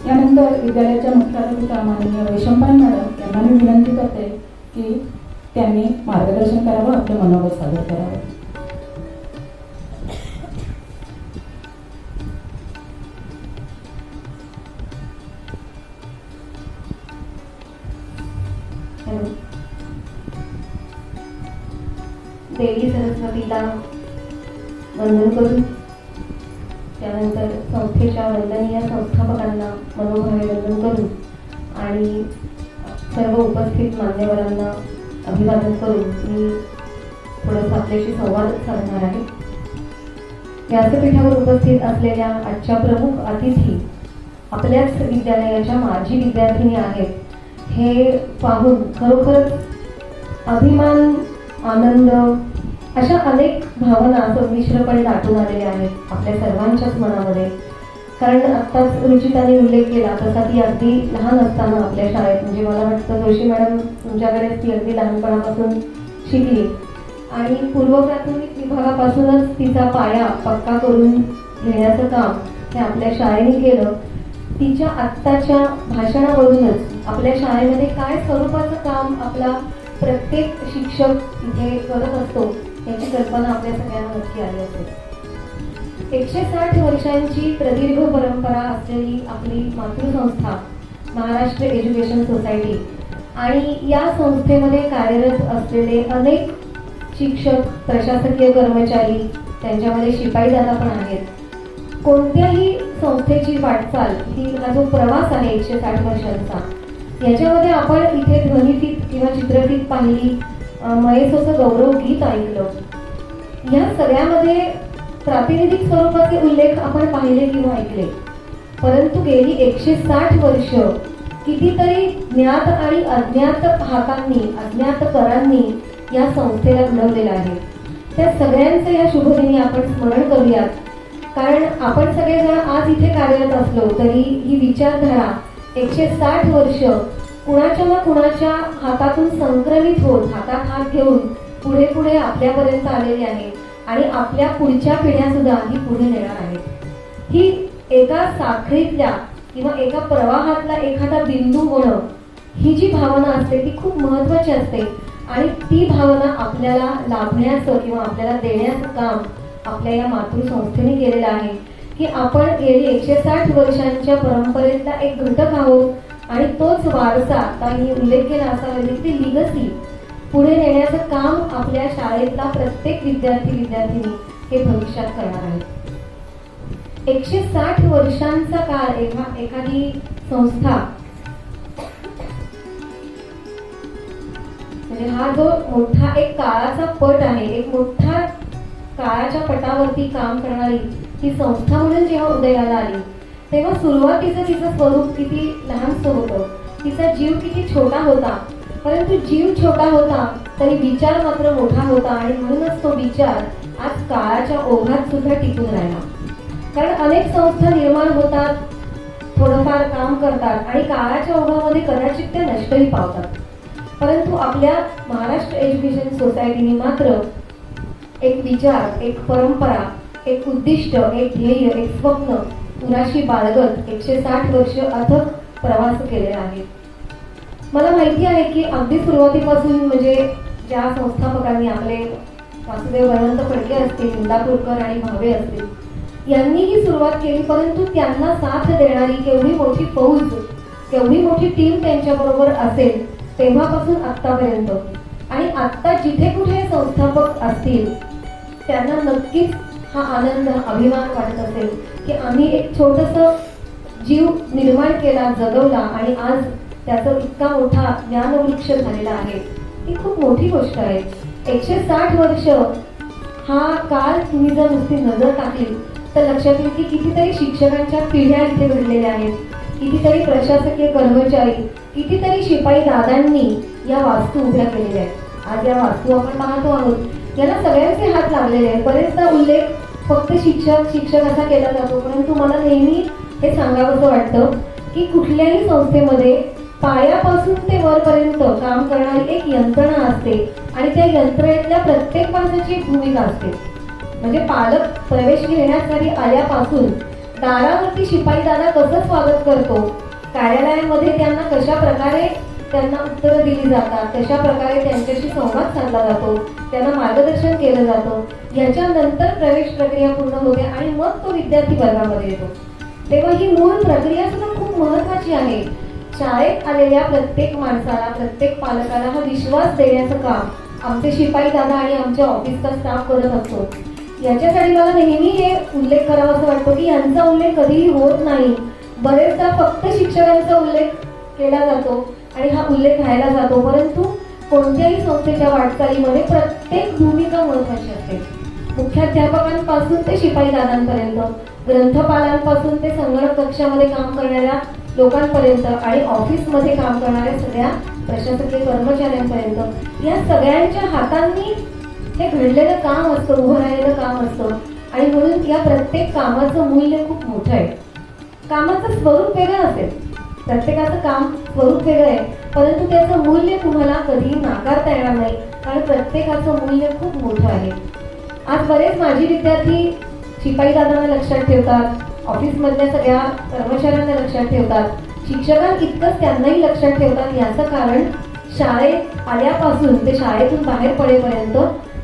यानंतर विद्यालयाच्या मुख्याध्यापिका माननीय वैशंपायन मॅडम यांना मी विनंती करते की त्यांनी मार्गदर्शन करावं, आपलं मनोगत सादर करावं. देवी सरस्वतीला वंदन करून त्यानंतर संस्थेच्या वंदनीय संस्थापकांना मनोभावे वंदन करून आणि सर्व उपस्थित मान्यवरांना अभिवादन करून मी थोडंसं आपल्याशी संवाद साधणार आहे. व्यासपीठावर उपस्थित असलेल्या आजच्या प्रमुख अतिथी आपल्याच विद्यालयाच्या माजी विद्यार्थिनी आहेत. हे पाहून खरोखरच अभिमान, आनंद अशा अनेक भावना संमिश्रपणे दाटून आलेल्या आहेत आपल्या सर्वांच्याच मनामध्ये. कारण आत्ताच रुचिताने उल्लेख केला तसा ती अगदी लहान असताना आपल्या शाळेत, म्हणजे मला वाटतं जोशी मॅडम तुमच्याकडेच ती अगदी लहानपणापासून शिकली आणि पूर्व प्राथमिक विभागापासूनच तिचा पाया पक्का करून घेण्याचं काम हे आपल्या शाळेने केलं. तिच्या आत्ताच्या भाषणावरूनच आपल्या शाळेमध्ये काय स्वरूपाचं काम आपला प्रत्येक शिक्षक इथे करत असतो याची कल्पना आपल्या सगळ्यांना नक्की आली असेल. 160 वर्षांची प्रदीर्घ परंपरा असलेली आपली मातृसंस्था महाराष्ट्र एज्युकेशन सोसायटी आणि या संस्थेमध्ये कार्यरत असलेले अनेक शिक्षक, प्रशासकीय कर्मचारी, त्यांच्यामध्ये शिपाई दादा पण आहेत. कोणत्याही संस्थेची वाटचाल ही हा जो प्रवास आहे 160 वर्षांचा, याच्यामध्ये आपण इथे ध्वनिफीत किंवा चित्रफीत पाहिली, महेशचं गौरव गीत ऐकलं, या सगळ्यामध्ये प्रातिनिधिक स्वरूपाचे उल्लेख आपण पाहिले किंवा ऐकले. परंतु गेली 160 वर्ष कितीतरी ज्ञात आणि अज्ञात हातांनी, अज्ञात करांनी या संस्थेला घडवलेलं आहे. त्या सगळ्यांचं या शुभदिनी आपण स्मरण करूयात. कारण आपण सगळेजण आज इथे कार्यरत असलो तरी ही विचारधारा 160 वर्ष कुणाच्या ना कुणाच्या हातातून संक्रमित होत, हातात हात घेऊन पुढे पुढे आपल्यापर्यंत आलेली आहे आणि आपल्या पुढच्या पिढ्या सुद्धा ही पुढे नेणार आहेत. ही एका साखळीतल्या किंवा एका प्रवाहातला एखादा बिंदू होणं, ही जी भावना असते ती खूप महत्वाची असते आणि ती भावना आपल्याला लाभण्याचं किंवा आपल्याला देण्याचं काम आपल्या या मातृसंस्थेने केलेलं आहे की आपण गेली 160 वर्षांच्या परंपरेतला एक घटक आहोत आणि तोच वारसा, आता मी उल्लेख केला असा ती लिगसी पुढे नेण्याचं काम आपल्या शाळेतला प्रत्येक विद्यार्थी-विद्यार्थिनी हे भविष्यात करणार आहेत. 160 वर्षांचा काळ एखादी संस्था, म्हणजे हा जो मोठा एक काळाचा पट आहे, एक मोठा काळाच्या पटावरती काम करणारी ही संस्था म्हणून जेव्हा उदयाला आली तेव्हा सुरुवातीचं तिचं स्वरूप किती लहानसं होतं, तिचा जीव किती छोटा होता. परंतु जीव छोटा होता तरी विचार मात्र मोठा होता आणि म्हणूनच तो विचार आज काळाच्या ओघात सुद्धा टिकून राहिला. कारण अनेक संस्था निर्माण होतात, थोडंफार काम करतात आणि काळाच्या ओघामध्ये कदाचित त्या नष्टही पावतात. परंतु आपल्या महाराष्ट्र एज्युकेशन सोसायटीने मात्र एक विचार, एक परंपरा, एक उद्दिष्ट, एक ध्येय, एक स्वप्न पुराशी बाळगत 160 वर्ष अथक प्रवास केलेला आहे. मला माहिती आहे की अगदी सुरुवातीपासून म्हणजे ज्या संस्थापकांनी आपले वासुदेव बळवंत फडके असतील, इंदापूरकर आणि भावे असतील, यांनी ही सुरुवात केली. परंतु त्यांना साथ देणारी केवढी मोठी फौज, केवढी मोठी टीम त्यांच्याबरोबर असेल तेव्हापासून आत्तापर्यंत. आणि आत्ता जिथे कुठे संस्थापक असतील त्यांना नक्कीच हा आनंद, अभिमान वाटत असेल की आम्ही एक छोटंसं जीव निर्माण केला, जगवला आणि आज त्याचा इतका मोठा ज्ञानवृक्ष झालेला आहे. ही खूप मोठी गोष्ट आहे. 160 वर्ष हा काळ तुम्ही जर नुसती नजर टाकली तर लक्षात येईल की कितीतरी शिक्षकांच्या पिढ्या इथे घडलेल्या आहेत, कितीतरी प्रशासकीय कर्मचारी, कितीतरी शिपाई दादांनी या वास्तू उभ्या केलेल्या आहेत. आज या वास्तू आपण पाहतो आहोत, याला सगळ्यांचे हात लागलेले आहेत. बरेचदा उल्लेख फक्त शिक्षक असा केला जातो, परंतु मला नेहमी हे सांगावंसं वाटतं की कुठल्याही संस्थेमध्ये पायापासून ते वरपर्यंत काम करणारी एक यंत्रणा असते आणि त्या यंत्रणेतल्या प्रत्येक माणसाची एक भूमिका असते. म्हणजे पालक प्रवेश घेण्यासाठी आल्यापासून दारावरती शिपाई दादा कसं स्वागत करतो, कार्यालयामध्ये त्यांना कशा प्रकारे त्यांना उत्तरं दिली जातात, कशा प्रकारे त्यांच्याशी संवाद साधला जातो, त्यांना मार्गदर्शन केलं जातं, याच्यानंतर प्रवेश प्रक्रिया पूर्ण होते आणि मग तो विद्यार्थी वर्गामध्ये येतो. तेव्हा ही मूळ प्रक्रिया सुद्धा खूप महत्वाची आहे. शाळेत आलेल्या प्रत्येक माणसाला, प्रत्येक पालकाला हा विश्वास देण्याचं काम आमचे शिपाई दादा आणि आमच्या ऑफिसचा स्टाफ करत असतो याच्यासाठी मला नेहमी हे उल्लेख करावा असं वाटतो की यांचा उल्लेख कधीही होत नाही. बरेचदा फक्त शिक्षकांचा उल्लेख केला जातो आणि हा उल्लेख राहिला जातो, परंतु कोणत्याही संस्थेच्या वाटचालीमध्ये प्रत्येक भूमिका महत्त्वाची असते. मुख्याध्यापकांपासून ते शिपाई दादांपर्यंत, ग्रंथपालांपासून ते संगणक कक्षामध्ये काम करणाऱ्या लोकांपर्यंत आणि ऑफिसमध्ये काम करणाऱ्या सगळ्या प्रशासकीय कर्मचाऱ्यांपर्यंत या सगळ्यांच्या हातांनी हे घडलेलं काम असतं, उभं राहिलेलं काम असतं. आणि म्हणून या प्रत्येक कामाचं मूल्य खूप मोठं आहे. कामाचं स्वरूप वेगळं असेल, प्रत्येकाचं काम स्वरूप वेगळं आहे, परंतु त्याचं मूल्य तुम्हाला कधीही नाकारता येणार नाही, कारण प्रत्येकाचं मूल्य खूप मोठं आहे. आज बरेच माजी विद्यार्थी शिपाई दादांना लक्षात ठेवतात, ऑफिसमधल्या सगळ्या कर्मचाऱ्यांना लक्षात ठेवतात, शिक्षकांइतकंच त्यांनाही लक्षात ठेवतात. याचं कारण शाळेत आल्यापासून ते शाळेतून बाहेर पडेपर्यंत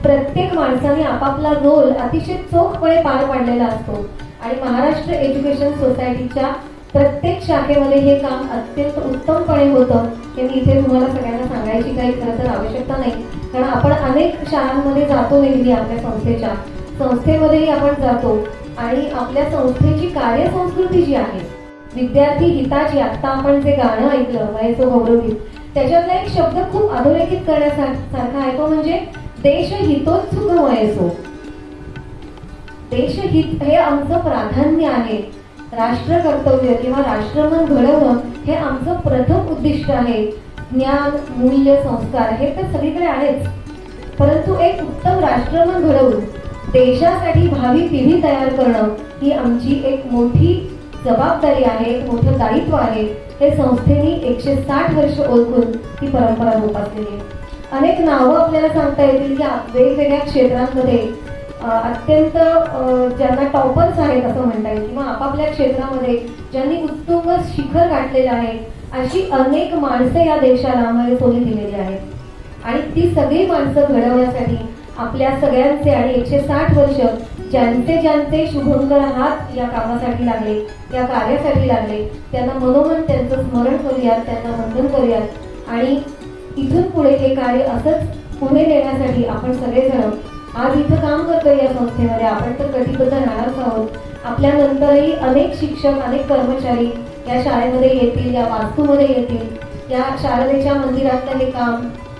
प्रत्येक माणसाने आपापला रोल अतिशय चोखपणे पार पाडलेला असतो. आणि महाराष्ट्र एज्युकेशन सोसायटीच्या प्रत्येक शाखेमध्ये हे काम अत्यंत उत्तमपणे होतं. हे मी इथे तुम्हाला सगळ्यांना सांगायची काही खरं तर आवश्यकता नाही, कारण आपण अनेक शाळांमध्ये जातो, नेहमी आपल्या संस्थेमध्येही आपण जातो आणि आपल्या संस्थेची कार्यसंस्कृती जी आहे, विद्यार्थी हिताची, आता आपण जे गाणं ऐकलं वयसो गौरवगीत, त्याच्यातला एक शब्द खूप अधोरेखित करण्यासारखा आहे, तो म्हणजे देशहितोत्सुक वयसो. देशहित हे आमचं प्राधान्य आहे. राष्ट्र कर्तव्य किंवा राष्ट्रमन घडवणं हे आमचं प्रथम उद्दिष्ट आहे. ज्ञान, मूल्य, संस्कार हे तर सगळीकडे आहेच, परंतु एक उत्तम राष्ट्रमन घडवून देशासाठी भावी पिढी तयार करणं ही आमची एक मोठी जबाबदारी आहे, एक मोठं दायित्व आहे. हे संस्थेने 160 वर्ष ओळखून ही परंपरा जोपासलेली आहे. अनेक नावं आपल्याला सांगता येतील की वेगवेगळ्या क्षेत्रांमध्ये अत्यंत ज्यांना टॉपर्स आहेत असं म्हणता येईल, किंवा आपापल्या क्षेत्रामध्ये ज्यांनी उत्तुंग शिखर गाठलेलं आहे, अशी अनेक माणसं या देशाला सोयी दिलेली आहेत. आणि ती सगळी माणसं घडवण्यासाठी आपल्या सगळ्यांचे आणि 160 वर्ष ज्यांचे शुभंकर हात या कामासाठी लागले, या कार्यासाठी लागले, त्यांना मनोमन त्यांचं स्मरण करूयात, त्यांना वंदन करूयात. आणि इथून पुढे हे कार्य असंच पुढे नेण्यासाठी आपण सगळेजण आज इथं काम करतोय या संस्थेमध्ये, आपण तर कटिबद्ध राहणारच आहोत. आपल्यानंतरही अनेक शिक्षक, अनेक कर्मचारी या शाळेमध्ये येतील, या वास्तूमध्ये येतील. या शारदेच्या मंदिरातलं हे काम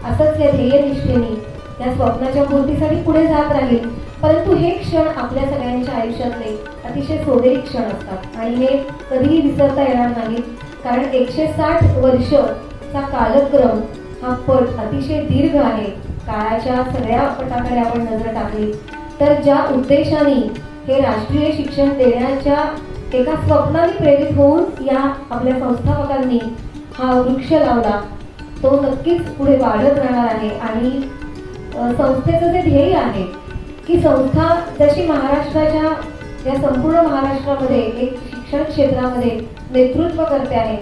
असंच या ध्येयनिष्ठेने, त्या स्वप्नाच्या पूर्तीसाठी पुढे जात राहील. परंतु हे क्षण आपल्या सगळ्यांच्या आयुष्यातले अतिशय सोनेरी क्षण असतात आणि हे कधीही विसरता येणार नाहीत, कारण 160 वर्षचा कालक्रम हा पट अतिशय दीर्घ आहे. काळाच्या सगळ्या पटाकडे आपण नजर टाकली तर ज्या उद्देशाने हे राष्ट्रीय शिक्षण देण्याच्या एका स्वप्नाने प्रेरित होऊन या आपल्या संस्थापकांनी हा वृक्ष लावला, तो नक्कीच पुढे वाढत राहणार आहे. आणि संस्थेचं जे ध्येय आहे की संस्था जशी महाराष्ट्राच्या या संपूर्ण महाराष्ट्रामध्ये एक शिक्षण क्षेत्रामध्ये नेतृत्व करते आहे,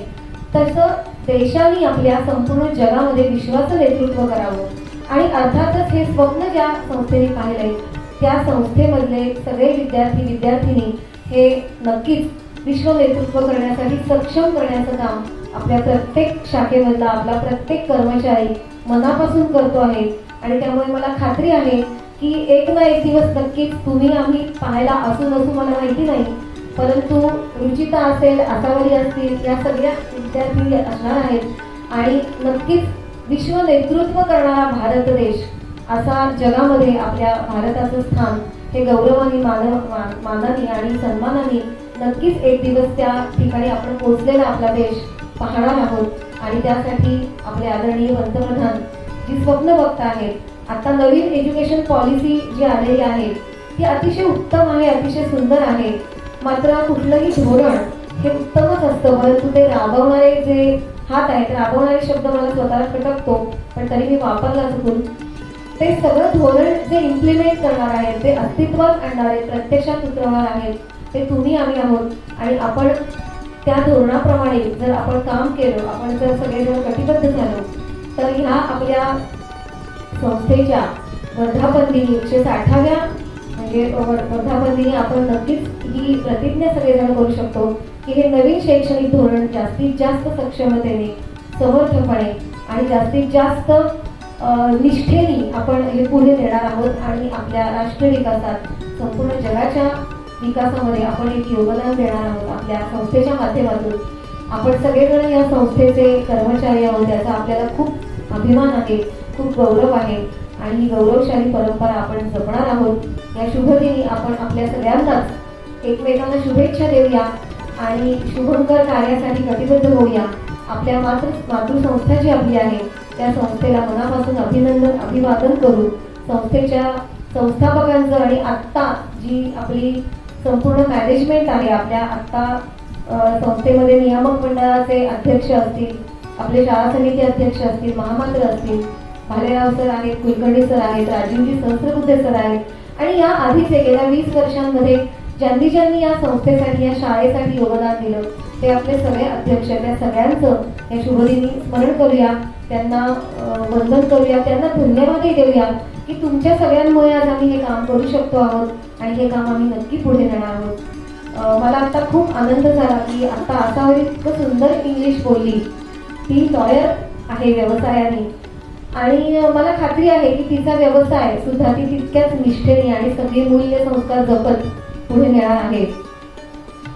तसं देशाने आपल्या संपूर्ण जगामध्ये विश्वाचं नेतृत्व करावं. आणि अर्थातच हे स्वप्न ज्या संस्थेने पाहिलंय त्या संस्थेमधले सगळे विद्यार्थिनी हे नक्कीच विश्व नेतृत्व करण्यासाठी सक्षम करण्याचं काम आपल्या प्रत्येक शाखेमधला आपला प्रत्येक कर्मचारी मनापासून करतो आहे. आणि त्यामुळे मला खात्री आहे की एक ना एक दिवस नक्कीच तुम्ही आम्ही पाहायला असू नसू मला माहिती नाही, परंतु रुचिता असेल, आसावरी असतील, या सगळ्या विद्यार्थी असणार आहेत आणि नक्कीच विश्व नेतृत्व करणारा भारत देश असा जगामध्ये आपल्या भारताचं स्थान हे गौरवाने, मानाने आणि सन्मानाने नक्कीच एक दिवस त्या ठिकाणी आपण पोहोचलेला आपला देश पाहणार आहोत. आणि त्यासाठी आपले आदरणीय पंतप्रधान जी स्वप्न बघता आहेत, आता नवीन एज्युकेशन पॉलिसी जी आलेली आहे ती अतिशय उत्तम आहे, अतिशय सुंदर आहे. मात्र कुठलंही धोरण हे उत्तमच असतं, परंतु ते राबवणारे जे हात आहेत, राबवणारे शब्द मला स्वतःला खटकतो पण तरी मी वापरला चुकून, ते सगळं धोरण जे इम्प्लिमेंट करणार आहेत, ते अस्तित्वात आणणार आहेत, प्रत्यक्षात उतरवणार आहेत, ते तुम्ही आम्ही आहोत. आणि आपण त्या धोरणाप्रमाणे जर आपण काम केलं, आपण जर सगळेजण कटिबद्ध झालो तर ह्या आपल्या संस्थेच्या वर्धापन दिनी 160व्या म्हणजे वर्धापन दिनी आपण नक्कीच ही प्रतिज्ञा सगळेजण करू शकतो की हे नवीन शैक्षणिक धोरण जास्तीत जास्त सक्षमतेने, समर्थपणे आणि जास्तीत जास्त निष्ठेने आपण हे पुढे नेणार आहोत आणि आपल्या राष्ट्र विकासात संपूर्ण जगाच्या विकासामध्ये आपण एक योगदान देणार आहोत आपल्या संस्थेच्या माध्यमातून. आपण सगळेजण या संस्थेचे कर्मचारी आहोत, याचा आपल्याला खूप अभिमान आहे, खूप गौरव आहे आणि ही गौरवशाली परंपरा आपण जपणार आहोत. या शुभदिनी आपण आपल्या सगळ्यांनाच एकमेकांना शुभेच्छा देऊया आणि शुभंकर कार्यासाठी कटिबद्ध होऊया. आपल्या मातृसंस्था जी आपली आहे त्या संस्थेला मनापासून अभिनंदन अभिवादन करू. संस्थेच्या संस्थापकांचं आणि आत्ता जी आपली संपूर्ण मॅनेजमेंट आहे, आपल्या आत्ता संस्थेमध्ये नियामक मंडळाचे अध्यक्ष असतील, आपले शाळा समिती अध्यक्ष असतील, महामंत्र असतील, भालेराव सर आहेत, कुलकर्णी सर आहेत, राजीवजी सहस्रबुद्धे सर आहेत आणि या आधीचे गेल्या 20 वर्षांमध्ये ज्यांनी या संस्थेसाठी या शाळेसाठी योगदान दिलं ते आपले सगळे अध्यक्ष, त्या सगळ्यांचं या शुभदिनी स्मरण करूया, त्यांना वंदन करूया, त्यांना धन्यवादही देऊया की तुमच्या सगळ्यांमुळे आज आम्ही हे काम करू शकतो आहोत आणि हे काम आम्ही नक्की पुढे नेणार आहोत. मला आता खूप आनंद झाला की आता आसावर इतकं सुंदर इंग्लिश बोलली. ती लॉयर आहे व्यवसायाने आणि मला खात्री आहे की तिचा व्यवसाय सुद्धा ती तितक्याच निष्ठेने आणि सगळे मूल्य संस्कार जपत पुढे नेणार आहे.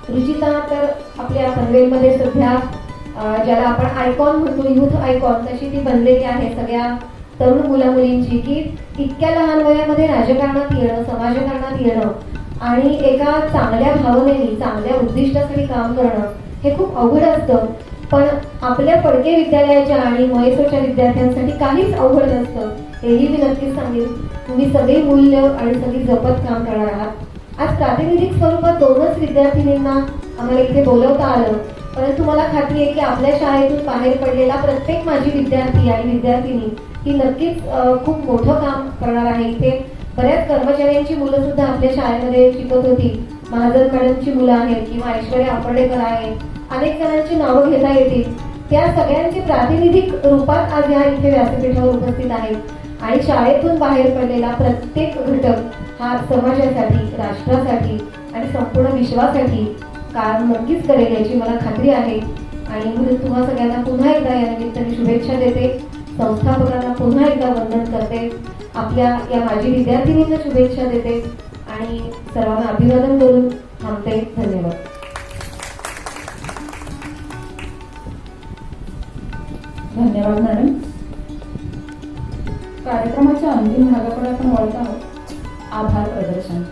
रुचिता तर आपल्या पनवेलमध्ये सध्या ज्याला आपण आयकॉन म्हणतो, युथ आयकॉन, तशी ती बनलेली आहे सगळ्या तरुण मुला मुलींची की इतक्या लहान वयामध्ये राजकारणात येणं, समाजकारणात येणं आणि एका चांगल्या भावनेने चांगल्या उद्दिष्टासाठी काम करणं हे खूप अवघड असतं. पण आपल्या फडके विद्यालयाच्या आणि महेश्वरच्या विद्यार्थ्यांसाठी काहीच अवघड नसतं, हेही मी नक्कीच सांगेन. तुम्ही सगळे मूल्य आणि सगळी जपत काम करणार आहात. आज प्रातिनिधिक स्वरूपात 2च विद्यार्थिनींना आम्हाला इथे बोलवता आलं, परंतु मला खात्री आहे की आपल्या शाळेतून बाहेर पडलेला प्रत्येक माझी विद्यार्थी आणि विद्यार्थिनी ही नक्कीच खूप मोठं काम करणार आहे. इथे बऱ्याच कर्मचाऱ्यांची मुलं सुद्धा आपल्या शाळेमध्ये शिकत होती. महाजन मॅडमची मुलं आहेत किंवा ऐश्वर्या आंबडेकर आहेत, अनेक जणांची नावं घेता येतील. त्या सगळ्यांचे प्रातिनिधिक रूपात आज या इथे व्यासपीठावर उपस्थित आहेत आणि शाळेतून बाहेर पडलेला प्रत्येक घटक हा समाजासाठी, राष्ट्रासाठी आणि संपूर्ण विश्वासाठी काम नक्कीच करेल याची मला खात्री आहे. आणि म्हणून तुम्हा सगळ्यांना पुन्हा एकदा या निमित्ताने शुभेच्छा देते, संस्थापकांना पुन्हा एकदा वंदन करते, आपल्या या माजी विद्यार्थिनींना शुभेच्छा देते आणि सर्वांना अभिवादन करून थांबते. धन्यवाद. धन्यवाद मॅडम. कार्यक्रमाच्या अंतिम भागाकडे आपण वळत आहोत. आभार प्रदर्शन.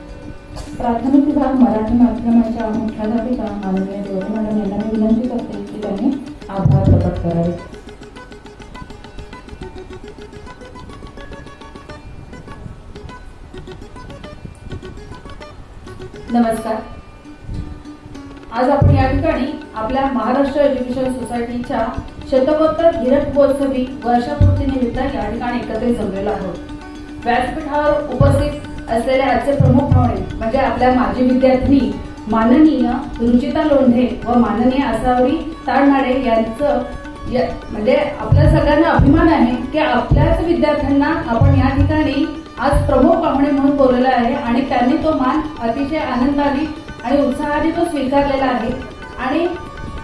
प्राथमिक विभाग मराठी माध्यमाच्या मुख्याध्यापिका माननीय देवरे मॅडम यांना मी विनंती करते की त्यांनी आभार प्रकट करावे. नमस्कार. आज आपण या ठिकाणी आपल्या महाराष्ट्र एज्युकेशन सोसायटीच्या शतकोत्तर हीरक महोत्सवी वर्षपूर्ती निमित्त या ठिकाणी एकत्रित जमलेलो आहोत. व्यासपीठावर उपस्थित असलेले आजचे प्रमुख पाहुणे म्हणजे आपल्या माजी विद्यार्थी माननीय रुचिता लोंढे व माननीय आसावरी ताडनाडे यांचं म्हणजे आपल्या सगळ्यांना अभिमान आहे की आपल्याच विद्यार्थ्यांना आपण या ठिकाणी आज प्रमुख पाहुणे म्हणून बोलवलं आहे आणि त्यांनी तो मान अतिशय आनंदाने आणि उत्साहाने तो स्वीकारलेला आहे आणि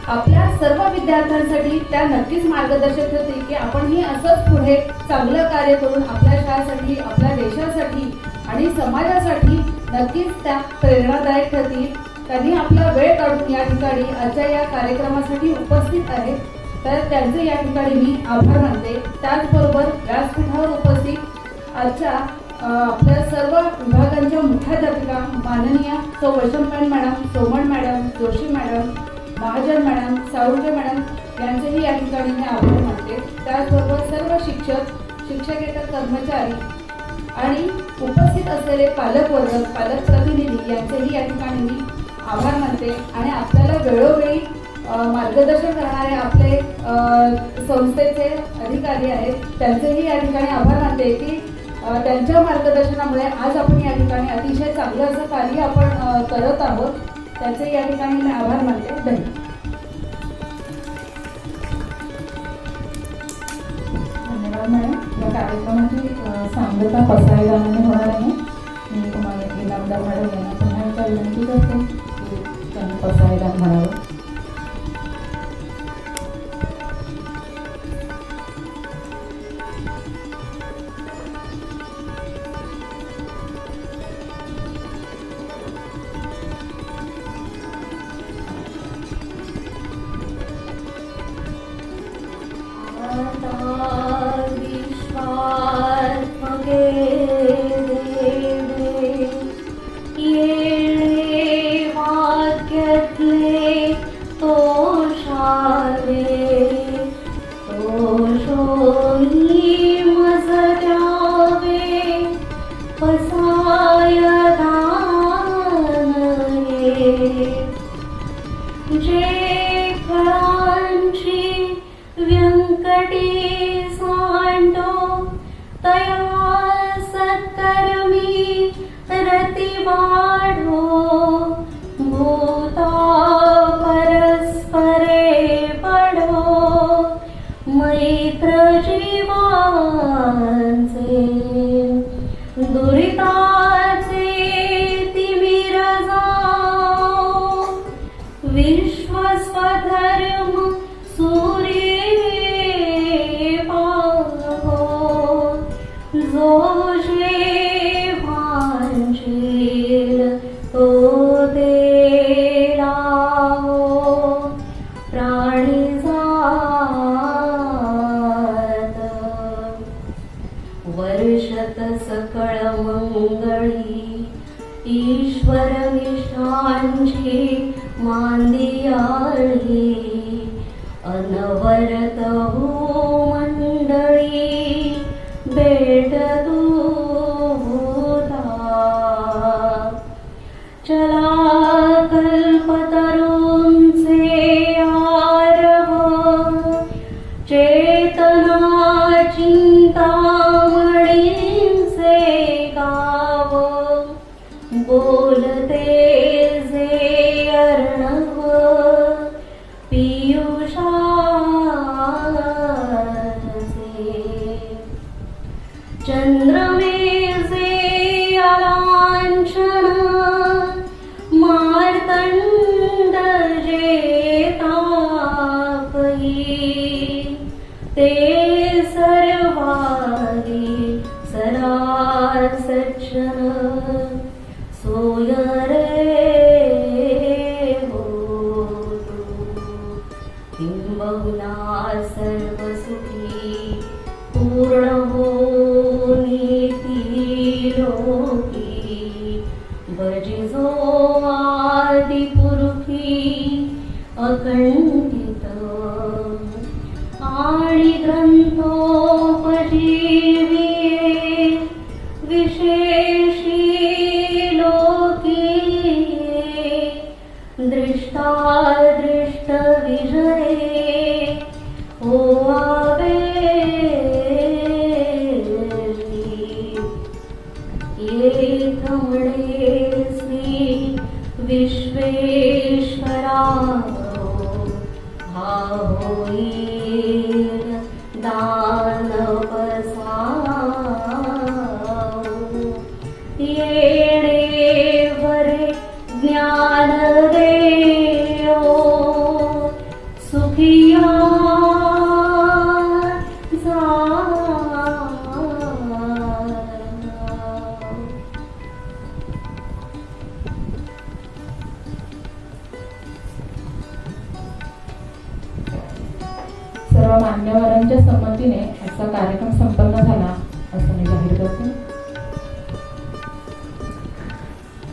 आपल्या सर्व विद्यार्थ्यांसाठी त्या नक्कीच मार्गदर्शक ठरतील की आपणही असंच पुढे चांगलं कार्य करून आपल्या शाळेसाठी, आपल्या देशासाठी आणि समाजासाठी नक्कीच त्या प्रेरणादायक ठरतील. त्यांनी आपला वेळ काढून या ठिकाणी आजच्या या कार्यक्रमासाठी उपस्थित आहेत, तर त्यांचे या ठिकाणी मी आभार मानते. त्याचबरोबर व्यासपीठावर उपस्थित आजच्या आपल्या सर्व विभागांच्या मुख्याध्यापिका माननीय सौ Vaishampayan madam, Soman madam, Joshi madam, Mahajan madam, Salunke madam यांचेही या ठिकाणी मी आभार मानते. त्याचबरोबर सर्व शिक्षक, शिक्षकेतर कर्मचारी आणि उपस्थित असलेले पालकवर्ग, पालक प्रतिनिधी यांचेही या ठिकाणी मी आभार मानते आणि आपल्याला वेळोवेळी मार्गदर्शन करणारे आपले संस्थेचे अधिकारी आहेत त्यांचेही या ठिकाणी आभार मानते की त्यांच्या मार्गदर्शनामुळे आज आपण या ठिकाणी अतिशय चांगलं असं कार्य आपण करत आहोत. त्यांचे या ठिकाणी मी आभार मानते. धन्यवाद. धन्यवाद मॅडम. या कार्यक्रमाची सांगता पसायदानाने होणार आहे. मी तुम्हाला इनामदार मॅडम यांना पुन्हा एकदा विनंती करते की त्यांनी पसायदान म्हणावं. कोणी मज द्यावे पसाय दान हे. जे फळांची व्यंकटी सांडो तया सत्कर्मी रती वाढो. भूता परस्परे पडो मैत्र जीवांचे. दुरिताचे तिमिर जाओ विश्वस्वधर्म सूर्ये पाहो. जो जे भांजेल तो देला हो प्राणी जात. वर्षत सकळ मंगळी ईश्वर निष्ठांची मांदियाळी. अनवरत हो मंडळी भेट दूता. चला कल्पतरूंचे आरव चेतना चिंतामणींचे गाव. बोलते जे अर्णव पियुषाचे. चंद्रमेचे अलांछन मार्तंड जे तापही. ते सर्वांगी सदा सज्जन सोय रे होतो. किंबहुना सर्वसुखी पूर्ण हो नीती लोकी. भजिजो आदिपुरुषी अखंडित आणि ग्रंथोपजीविये विशेषी लोकी. दृष्टादृष्ट विजये होवावे. एक म्हणे श्री विश्वेश्वरा हा होईल दानवसाऊ. येणे वरे ज्ञान देयो सुखिया जा. सर्व मान्यवरांच्या संमतीने असा कार्यक्रम संपन्न झाला असं मी जाहीर करते.